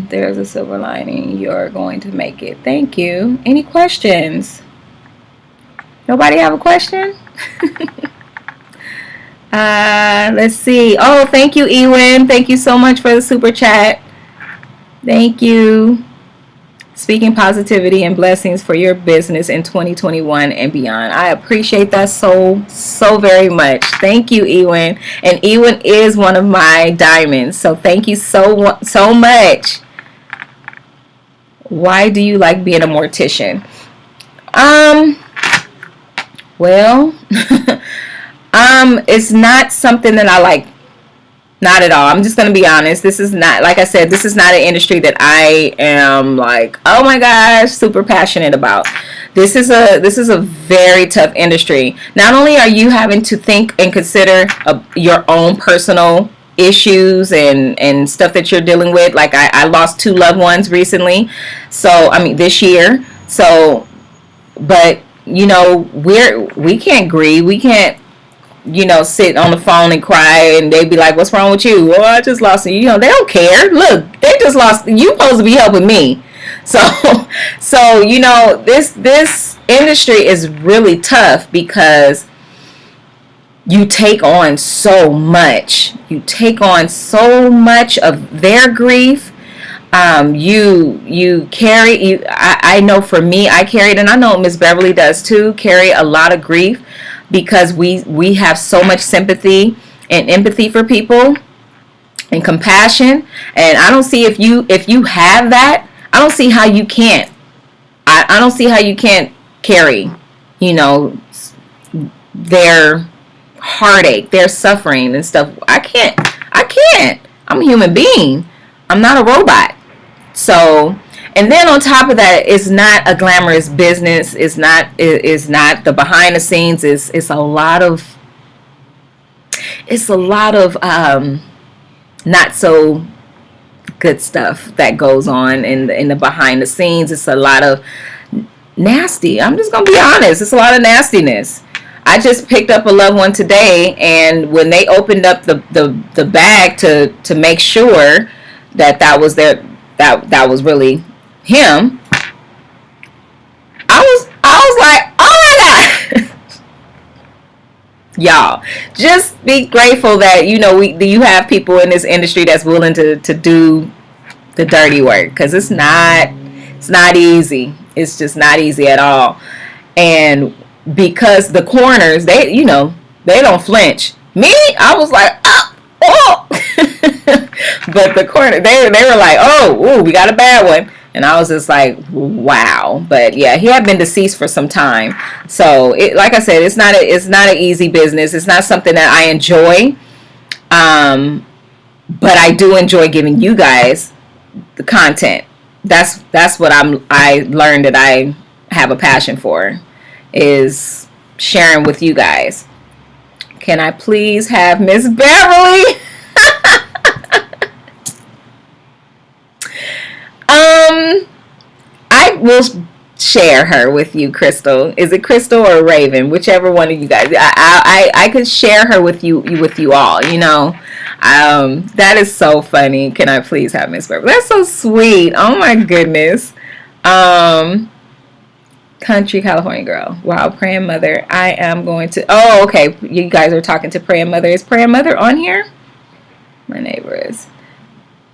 Speaker 1: There's a silver lining. You're going to make it. Thank you. Any questions? Nobody have a question? Let's see. Oh, thank you, Ewan. Thank you so much for the super chat. Thank you. Speaking positivity and blessings for your business in 2021 and beyond. I appreciate that so very much. Thank you, Ewan. And Ewan is one of my diamonds. So thank you so much. Why do you like being a mortician? Well, it's not something that I like. Not at all. I'm just going to be honest. This is not, like I said, this is not an industry that I am like, oh my gosh, super passionate about. This is a very tough industry. Not only are you having to think and consider your own personal issues and stuff that you're dealing with. Like I lost 2 loved ones recently. So, I mean, this year. So, but, you know, we can't grieve. We can't, you know, sit on the phone and cry and they be like, what's wrong with you? Well, I just lost you. You know, they don't care. Look, they just lost. You supposed to be helping me. So, you know, this industry is really tough because you take on so much. You take on so much of their grief. You carry, I know for me, I carried, and I know Miss Beverly does too, carry a lot of grief because we have so much sympathy and empathy for people and compassion. And I don't see if you have that, I don't see how you can't. I don't see how you can't carry, you know, their heartache, their suffering and stuff. I can't. I'm a human being. I'm not a robot. So, and then on top of that, it's not a glamorous business. It's not the behind the scenes. It's a lot of not so good stuff that goes on in the behind the scenes. It's a lot of nasty. I'm just gonna be honest. It's a lot of nastiness. I just picked up a loved one today, and when they opened up the bag to make sure that was that was really him, I was like, oh my God. Y'all, just be grateful that you have people in this industry that's willing to do the dirty work, because it's not easy. It's just not easy at all. And because the corners, they don't flinch. Me, I was like, oh. But the corner, they were like, oh, we got a bad one. And I was just like, wow. But yeah, he had been deceased for some time. So like I said, it's not an easy business. It's not something that I enjoy. But I do enjoy giving you guys the content. That's what I learned that I have a passion for, is sharing with you guys. Can I please have Miss Beverly? I will share her with you, Crystal. Is it Crystal or Raven? Whichever one of you guys. I could share her with you all. That is so funny. Can I please have Miss Beverly? That's so sweet. Oh my goodness. Country California girl. Wow, Praying Mother. I am going to. Oh, okay. You guys are talking to Praying Mother. Is Praying Mother on here? My neighbor is.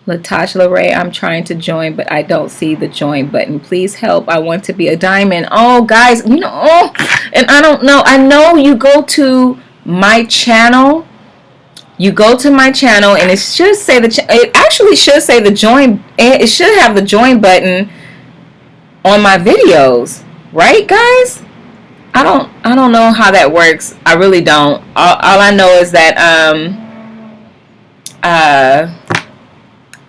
Speaker 1: LaTashLaRay, I'm trying to join, but I don't see the join button. Please help. I want to be a diamond. Oh, guys, and I don't know. I know you go to my channel. You go to my channel, and it should say it actually should say the join. It should have the join button on my videos, right, guys? I don't know how that works. I really don't. All I know is that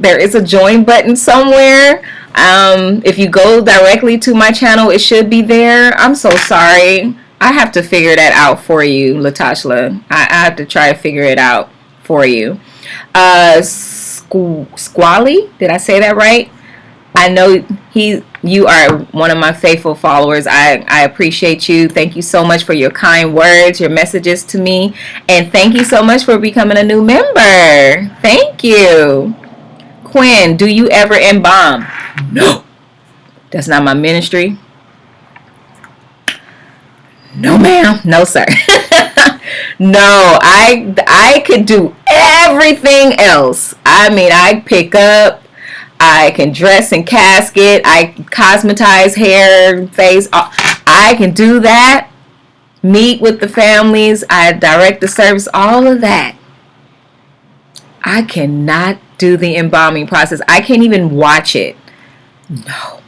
Speaker 1: there is a join button somewhere. If you go directly to my channel, it should be there. I'm so sorry. I have to figure that out for you, Latashla. I have to try to figure it out for you. Squally, did I say that right? I know you are one of my faithful followers. I appreciate you. Thank you so much for your kind words, your messages to me, and thank you so much for becoming a new member. Thank you. Quinn, do you ever embalm? No. That's not my ministry. No, ma'am. No, sir. No, I could do everything else. I mean, I pick up, I can dress in casket, I cosmetize hair, face. I can do that. Meet with the families, I direct the service, all of that. I cannot do the embalming process. I can't even watch it. No,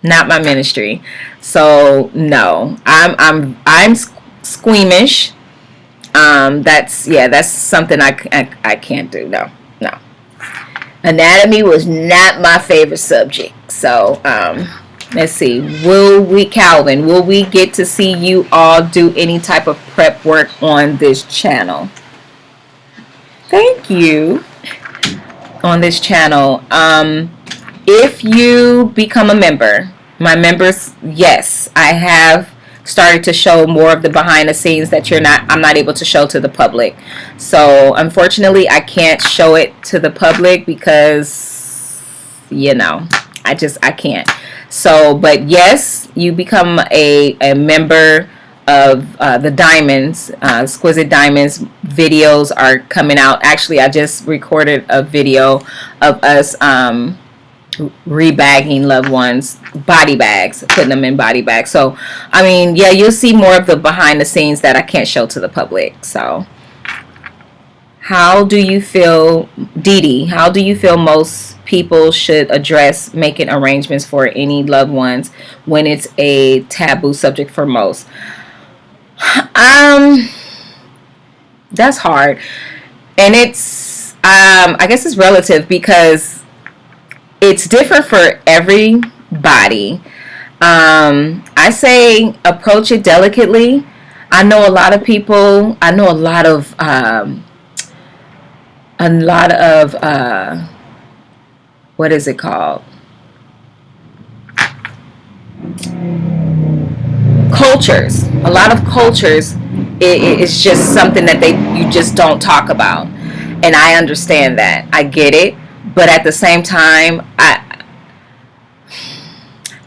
Speaker 1: not my ministry. So no, I'm squeamish. That's something I can't do. No. Anatomy was not my favorite subject. So let's see. Will we get to see you all do any type of prep work on this channel? Thank you. On this channel, if you become a member, my members, yes, I have started to show more of the behind the scenes that I'm not able to show to the public. So unfortunately, I can't show it to the public because I can't. So, but yes, you become a member of the Diamonds, Exquisite Diamonds videos are coming out. Actually, I just recorded a video of us rebagging loved ones, body bags, putting them in body bags. So, I mean, yeah, you'll see more of the behind the scenes that I can't show to the public. So, How do you feel, Dee Dee, how do you feel most people should address making arrangements for any loved ones when it's a taboo subject for most? That's hard. And it's, I guess it's relative because it's different for everybody. I say approach it delicately. I know a lot of people, I know a lot of what is it called? Cultures. A lot of cultures, it's just something that you just don't talk about. And I understand that. I get it. But at the same time,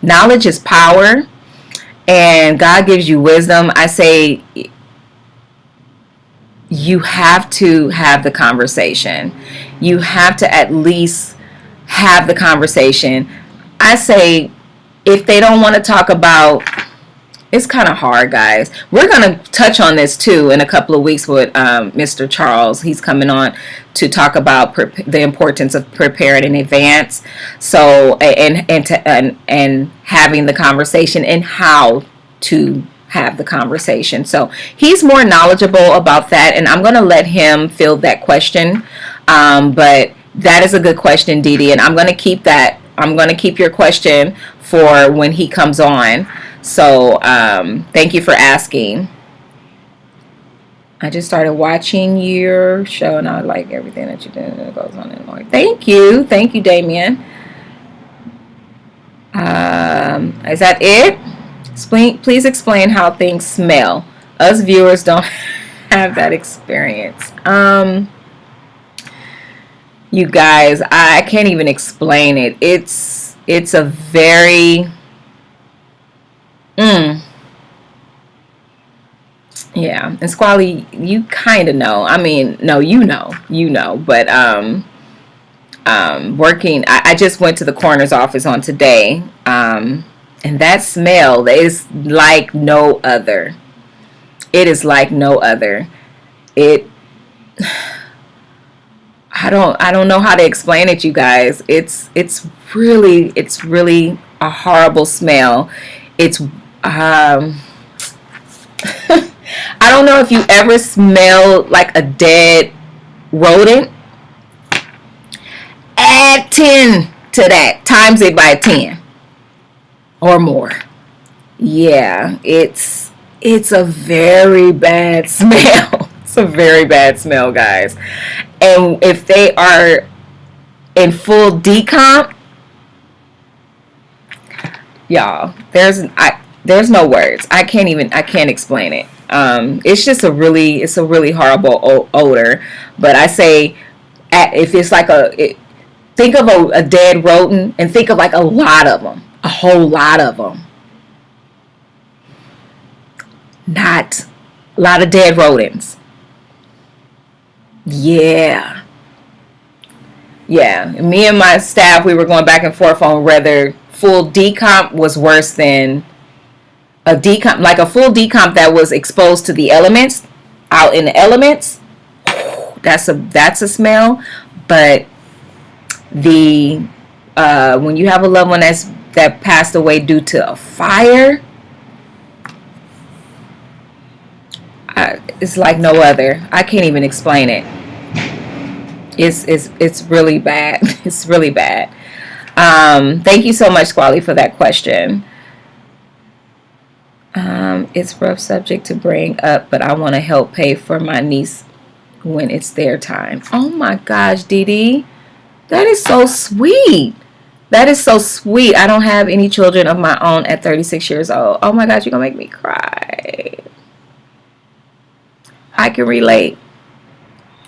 Speaker 1: knowledge is power, and God gives you wisdom. I say you have to have the conversation. You have to at least have the conversation. I say if they don't want to talk about, it's kind of hard, guys. We're going to touch on this too in a couple of weeks with Mr. Charles. He's coming on to talk about the importance of preparing in advance. So and having the conversation and how to have the conversation. So he's more knowledgeable about that, and I'm going to let him field that question. But that is a good question, Dee Dee, and I'm going to keep that. I'm going to keep your question for when he comes on. So thank you for asking. I just started watching your show, and I like everything that you do. It goes on and on. Thank you, Damien. Is that it? Please explain how things smell. Us viewers don't have that experience. You guys, I can't even explain it. It's a very yeah. And Squally, you kind of know. I mean, no, you know. But working, I just went to the coroner's office on today. And that smell is like no other. It is like no other. I don't know how to explain it, you guys. It's really a horrible smell. It's I don't know if you ever smelled like a dead rodent. Add 10 to that, times it by 10 or more. Yeah, it's a very bad smell. It's a very bad smell, guys. And if they are in full decomp, y'all, there's no words. I can't explain it. It's just a really horrible odor. But I say, if it's like think of a dead rodent and think of like a lot of them, a whole lot of them. Not a lot of dead rodents. Yeah. Me and my staff, we were going back and forth on whether full decomp was worse than a decomp, like a full decomp that was exposed to the elements, out in the elements. That's a smell. But the when you have a loved one that passed away due to a fire, it's like no other. I can't even explain it. It's really bad. It's really bad. Thank you so much, Squally, for that question. It's a rough subject to bring up, but I want to help pay for my niece when it's their time. Oh my gosh, Dee Dee. That is so sweet. That is so sweet. I don't have any children of my own at 36 years old. Oh my gosh, you're going to make me cry. I can relate.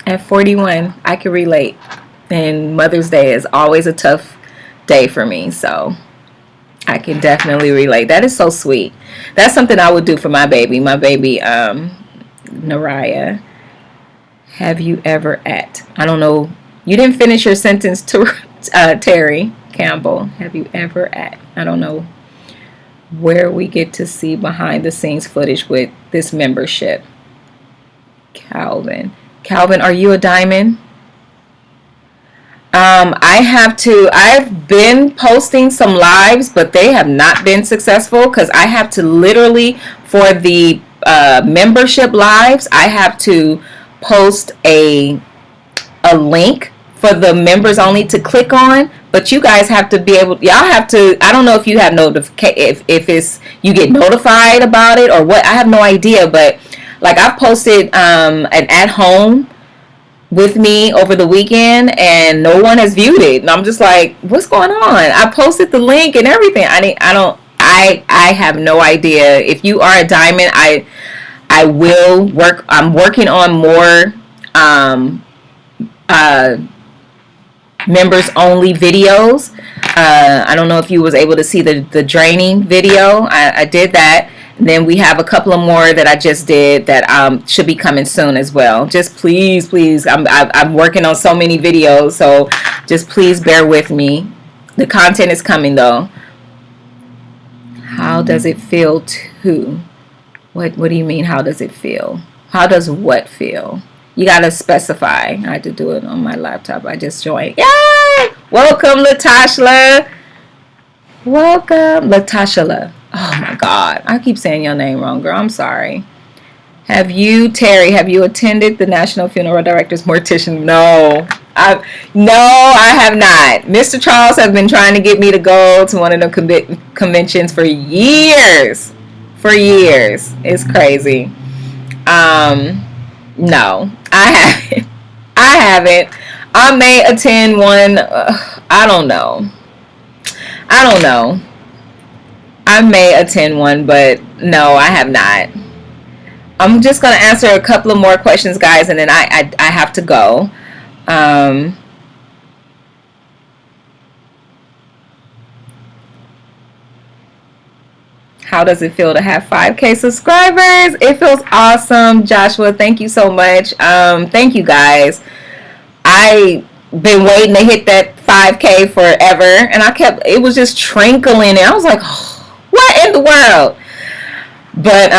Speaker 1: At 41, I can relate. And Mother's Day is always a tough day for me. So I can definitely relate. That is so sweet. That's something I would do for my baby. My baby, Naraya. Have you ever I don't know. You didn't finish your sentence to Terry Campbell. Have you ever I don't know where we get to see behind the scenes footage with this membership. Calvin. Calvin, are you a diamond? I've been posting some lives, but they have not been successful because I have to literally, for the membership lives, I have to post a link for the members only to click on. But you guys have to be able, y'all have to, I don't know if you have if it's, you get notified about it or what, I have no idea. But like I've posted an at home with me over the weekend and no one has viewed it, and I'm just like, what's going on? I posted the link and everything. I have no idea. If you are a diamond, I will work. I'm working on more members only videos. I don't know if you was able to see the draining video. I did that. And then we have a couple of more that I just did that should be coming soon as well. Just please, I'm working on so many videos, so just please bear with me. The content is coming though. How does it feel to? What do you mean? How does it feel? How does what feel? You gotta specify. I had to do it on my laptop. I just joined. Yay! Welcome, Latasha. Welcome, Latasha. Oh my God, I keep saying your name wrong, girl. I'm sorry. Terry, have you attended the National Funeral Directors Mortician? No, I have not. Mr. Charles has been trying to get me to go to one of the conventions for years. It's crazy. No, I haven't. I may attend one. I don't know. I may attend one, but no, I have not. I'm just going to answer a couple of more questions, guys, and then I have to go. How does it feel to have 5K subscribers? It feels awesome, Joshua. Thank you so much. Thank you, guys. I've been waiting to hit that 5K forever, and it was just trickling, and I was like, oh, what in the world? But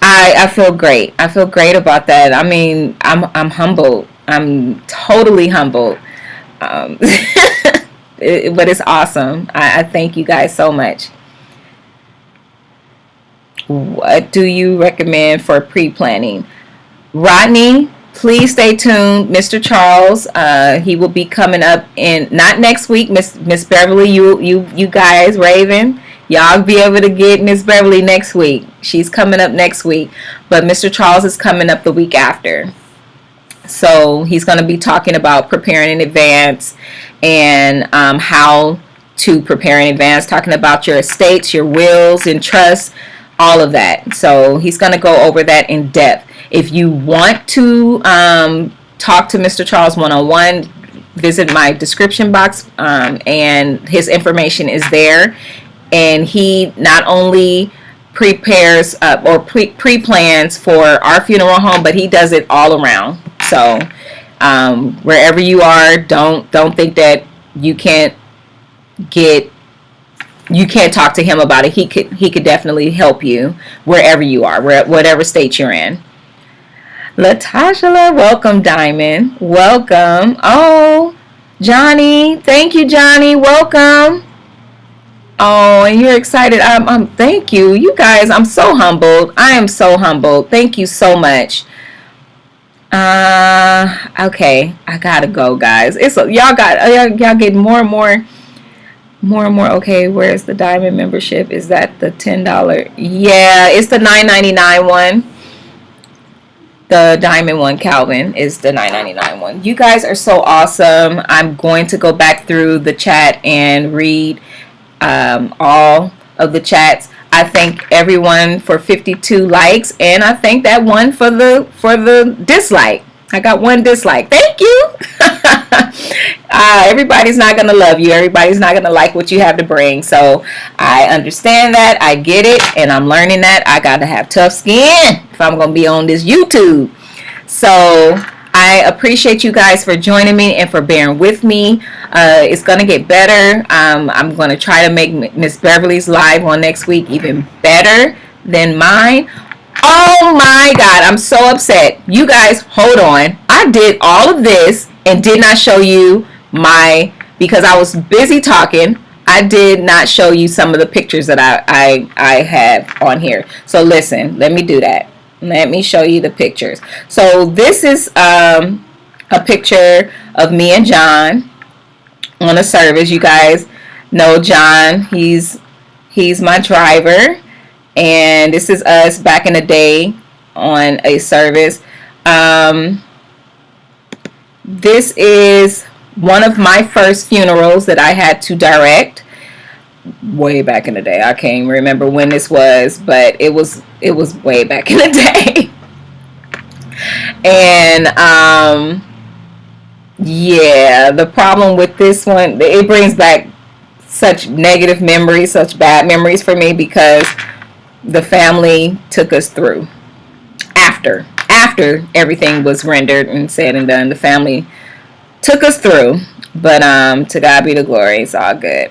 Speaker 1: I feel great. I feel great about that. I mean, I'm humbled. I'm totally humbled. But it's awesome. I thank you guys so much. What do you recommend for pre-planning? Rodney, please stay tuned. Mr. Charles, he will be coming up not next week. Miss Beverly, you guys, Raven, y'all be able to get Miss Beverly next week. She's coming up next week. But Mr. Charles is coming up the week after. So he's going to be talking about preparing in advance and how to prepare in advance, talking about your estates, your wills and trusts, all of that. So he's going to go over that in depth. If you want to talk to Mr. Charles one-on-one, visit my description box, and his information is there. And he not only prepares or pre-plans for our funeral home, but he does it all around. So wherever you are, don't think that you can't talk to him about it. He could definitely help you wherever you are, whatever state you're in. Latasha, welcome, Diamond. Welcome. Oh, Johnny. Thank you, Johnny. Welcome. Oh, and you're excited. Thank you. You guys, I'm so humbled. I am so humbled. Thank you so much. Okay. I gotta go, guys. Y'all get more and more. Okay, where's the diamond membership? Is that the $10? Yeah, it's the $9.99 one. The diamond one, Calvin, is the $9.99 one. You guys are so awesome. I'm going to go back through the chat and read all of the chats. I thank everyone for 52 likes, and I thank that one for the dislike. I got one dislike. Thank you. Everybody's not going to love you. Everybody's not going to like what you have to bring. So I understand that. I get it. And I'm learning that. I got to have tough skin if I'm going to be on this YouTube. So I appreciate you guys for joining me and for bearing with me. It's going to get better. I'm going to try to make Miss Beverly's live on next week even better than mine. Oh my God, I'm so upset. You guys, hold on. I did all of this and did not show you because I was busy talking. I did not show you some of the pictures that I have on here. So listen, let me do that. Let me show you the pictures. So this is a picture of me and John on a service. You guys know John. He's my driver. And this is us back in the day on a service. This is one of my first funerals that I had to direct way back in the day. I can't even remember when this was, but it was way back in the day. And yeah, the problem with this one, it brings back such negative memories, such bad memories for me, because the family took us through. After everything was rendered and said and done, the family took us through. But to God be the glory. It's all good.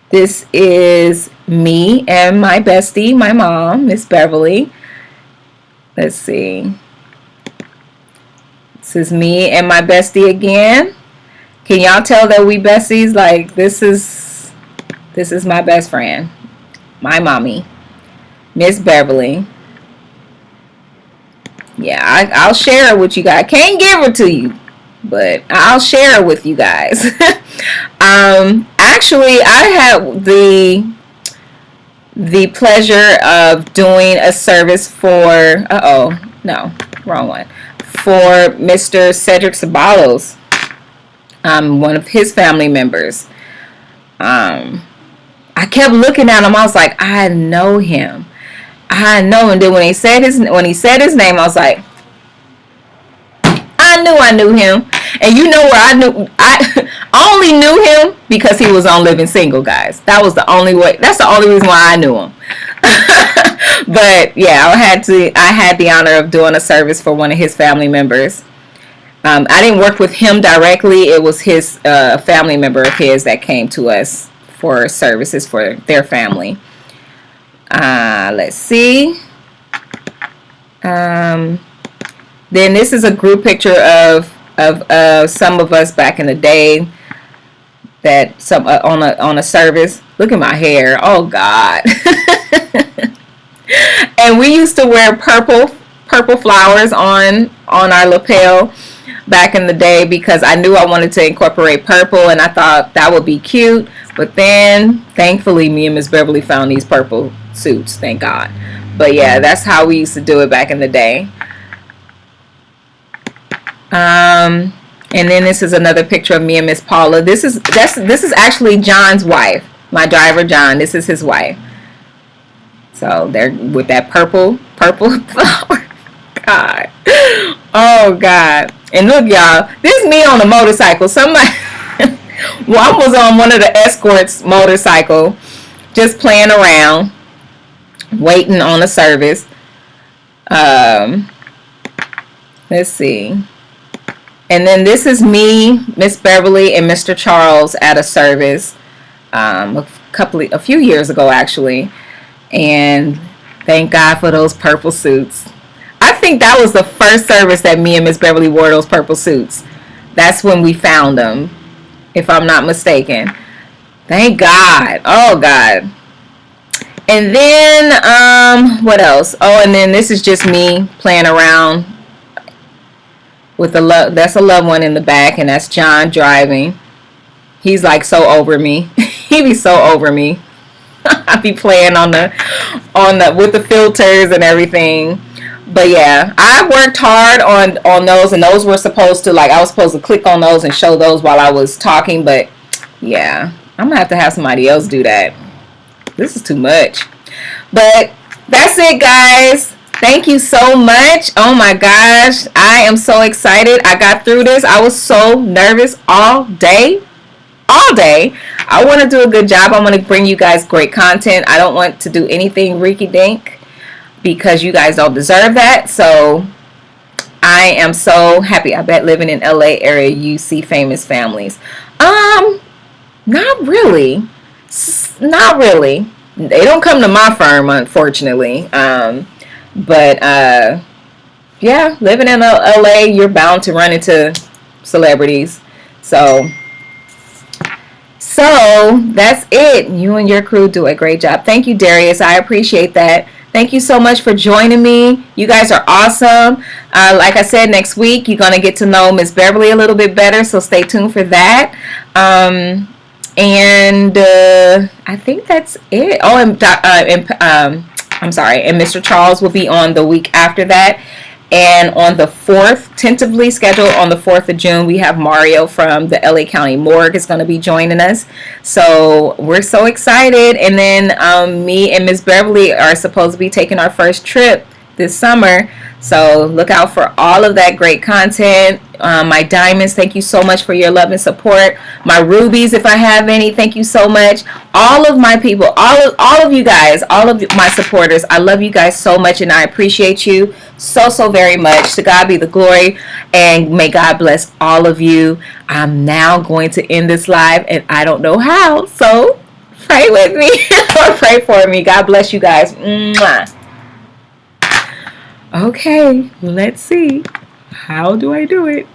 Speaker 1: This is me and my bestie, my mom, Miss Beverly. Let's see. This is me and my bestie again. Can y'all tell that we besties? Like, this is my best friend, my mommy, Miss Beverly. Yeah, I'll share it with you guys. Can't give her to you, but I'll share it with you guys. Actually, I had the pleasure of doing a service for, no, wrong one, for Mr. Cedric Sabalos, one of his family members. I kept looking at him. I was like, I know him. I know. And then when he said his name, I was like, I knew him. And you know where I only knew him because he was on Living Single, guys. That was the only way. That's the only reason why I knew him. But yeah, I had the honor of doing a service for one of his family members. I didn't work with him directly. It was his family member of his that came to us for services for their family. Let's see. Then this is a group picture of some of us back in the day that on a service. Look at my hair. Oh God. And we used to wear purple flowers on our lapel back in the day because I knew I wanted to incorporate purple, and I thought that would be cute. But then, thankfully, me and Miss Beverly found these purple suits. Thank God. But yeah, that's how we used to do it back in the day. And then this is another picture of me and Miss Paula. This is actually John's wife. My driver, John. This is his wife. So they're with that purple flower. God. Oh God. And look, y'all, this is me on a motorcycle. Somebody well, I was on one of the escorts motorcycle, just playing around, waiting on a service. Let's see. And then this is me, Miss Beverly, and Mr. Charles at a service a few years ago, actually. And thank God for those purple suits. I think that was the first service that me and Miss Beverly wore those purple suits. That's when we found them, if I'm not mistaken. Thank God. Oh God. And then what else? Oh, and then this is just me playing around with that's a loved one in the back, and that's John driving. He's like so over me. He be so over me. I be playing on the with the filters and everything. But yeah, I worked hard on those, and those were supposed to, like, I was supposed to click on those and show those while I was talking. But yeah, I'm gonna have to have somebody else do that. This is too much. But that's it, guys. Thank you so much. Oh my gosh, I am so excited. I got through this. I was so nervous all day. I want to do a good job. I want to bring you guys great content. I don't want to do anything rinky-dink because you guys don't deserve that. So I am so happy. I bet living in LA area you see famous families. Not really. They don't come to my firm, unfortunately. But yeah, living in LA, you're bound to run into celebrities. So that's it. You and your crew do a great job. Thank you, Darius. I appreciate that. Thank you so much for joining me. You guys are awesome. Like I said, next week you're going to get to know Miss Beverly a little bit better, so stay tuned for that. And I think that's it. Oh, I'm sorry. And Mr. Charles will be on the week after that. And on the 4th, tentatively scheduled on the 4th of June, we have Mario from the LA County Morgue is going to be joining us. So we're so excited. And then me and Miss Beverly are supposed to be taking our first trip this summer. So look out for all of that great content. My diamonds, thank you so much for your love and support. My rubies, if I have any, thank you so much. All of my people, all of you guys, all of my supporters, I love you guys so much, and I appreciate you so very much. To God be the glory, and may God bless all of you. I'm now going to end this live, and I don't know how, so pray with me or pray for me. God bless you guys. Mwah. Okay, let's see. How do I do it?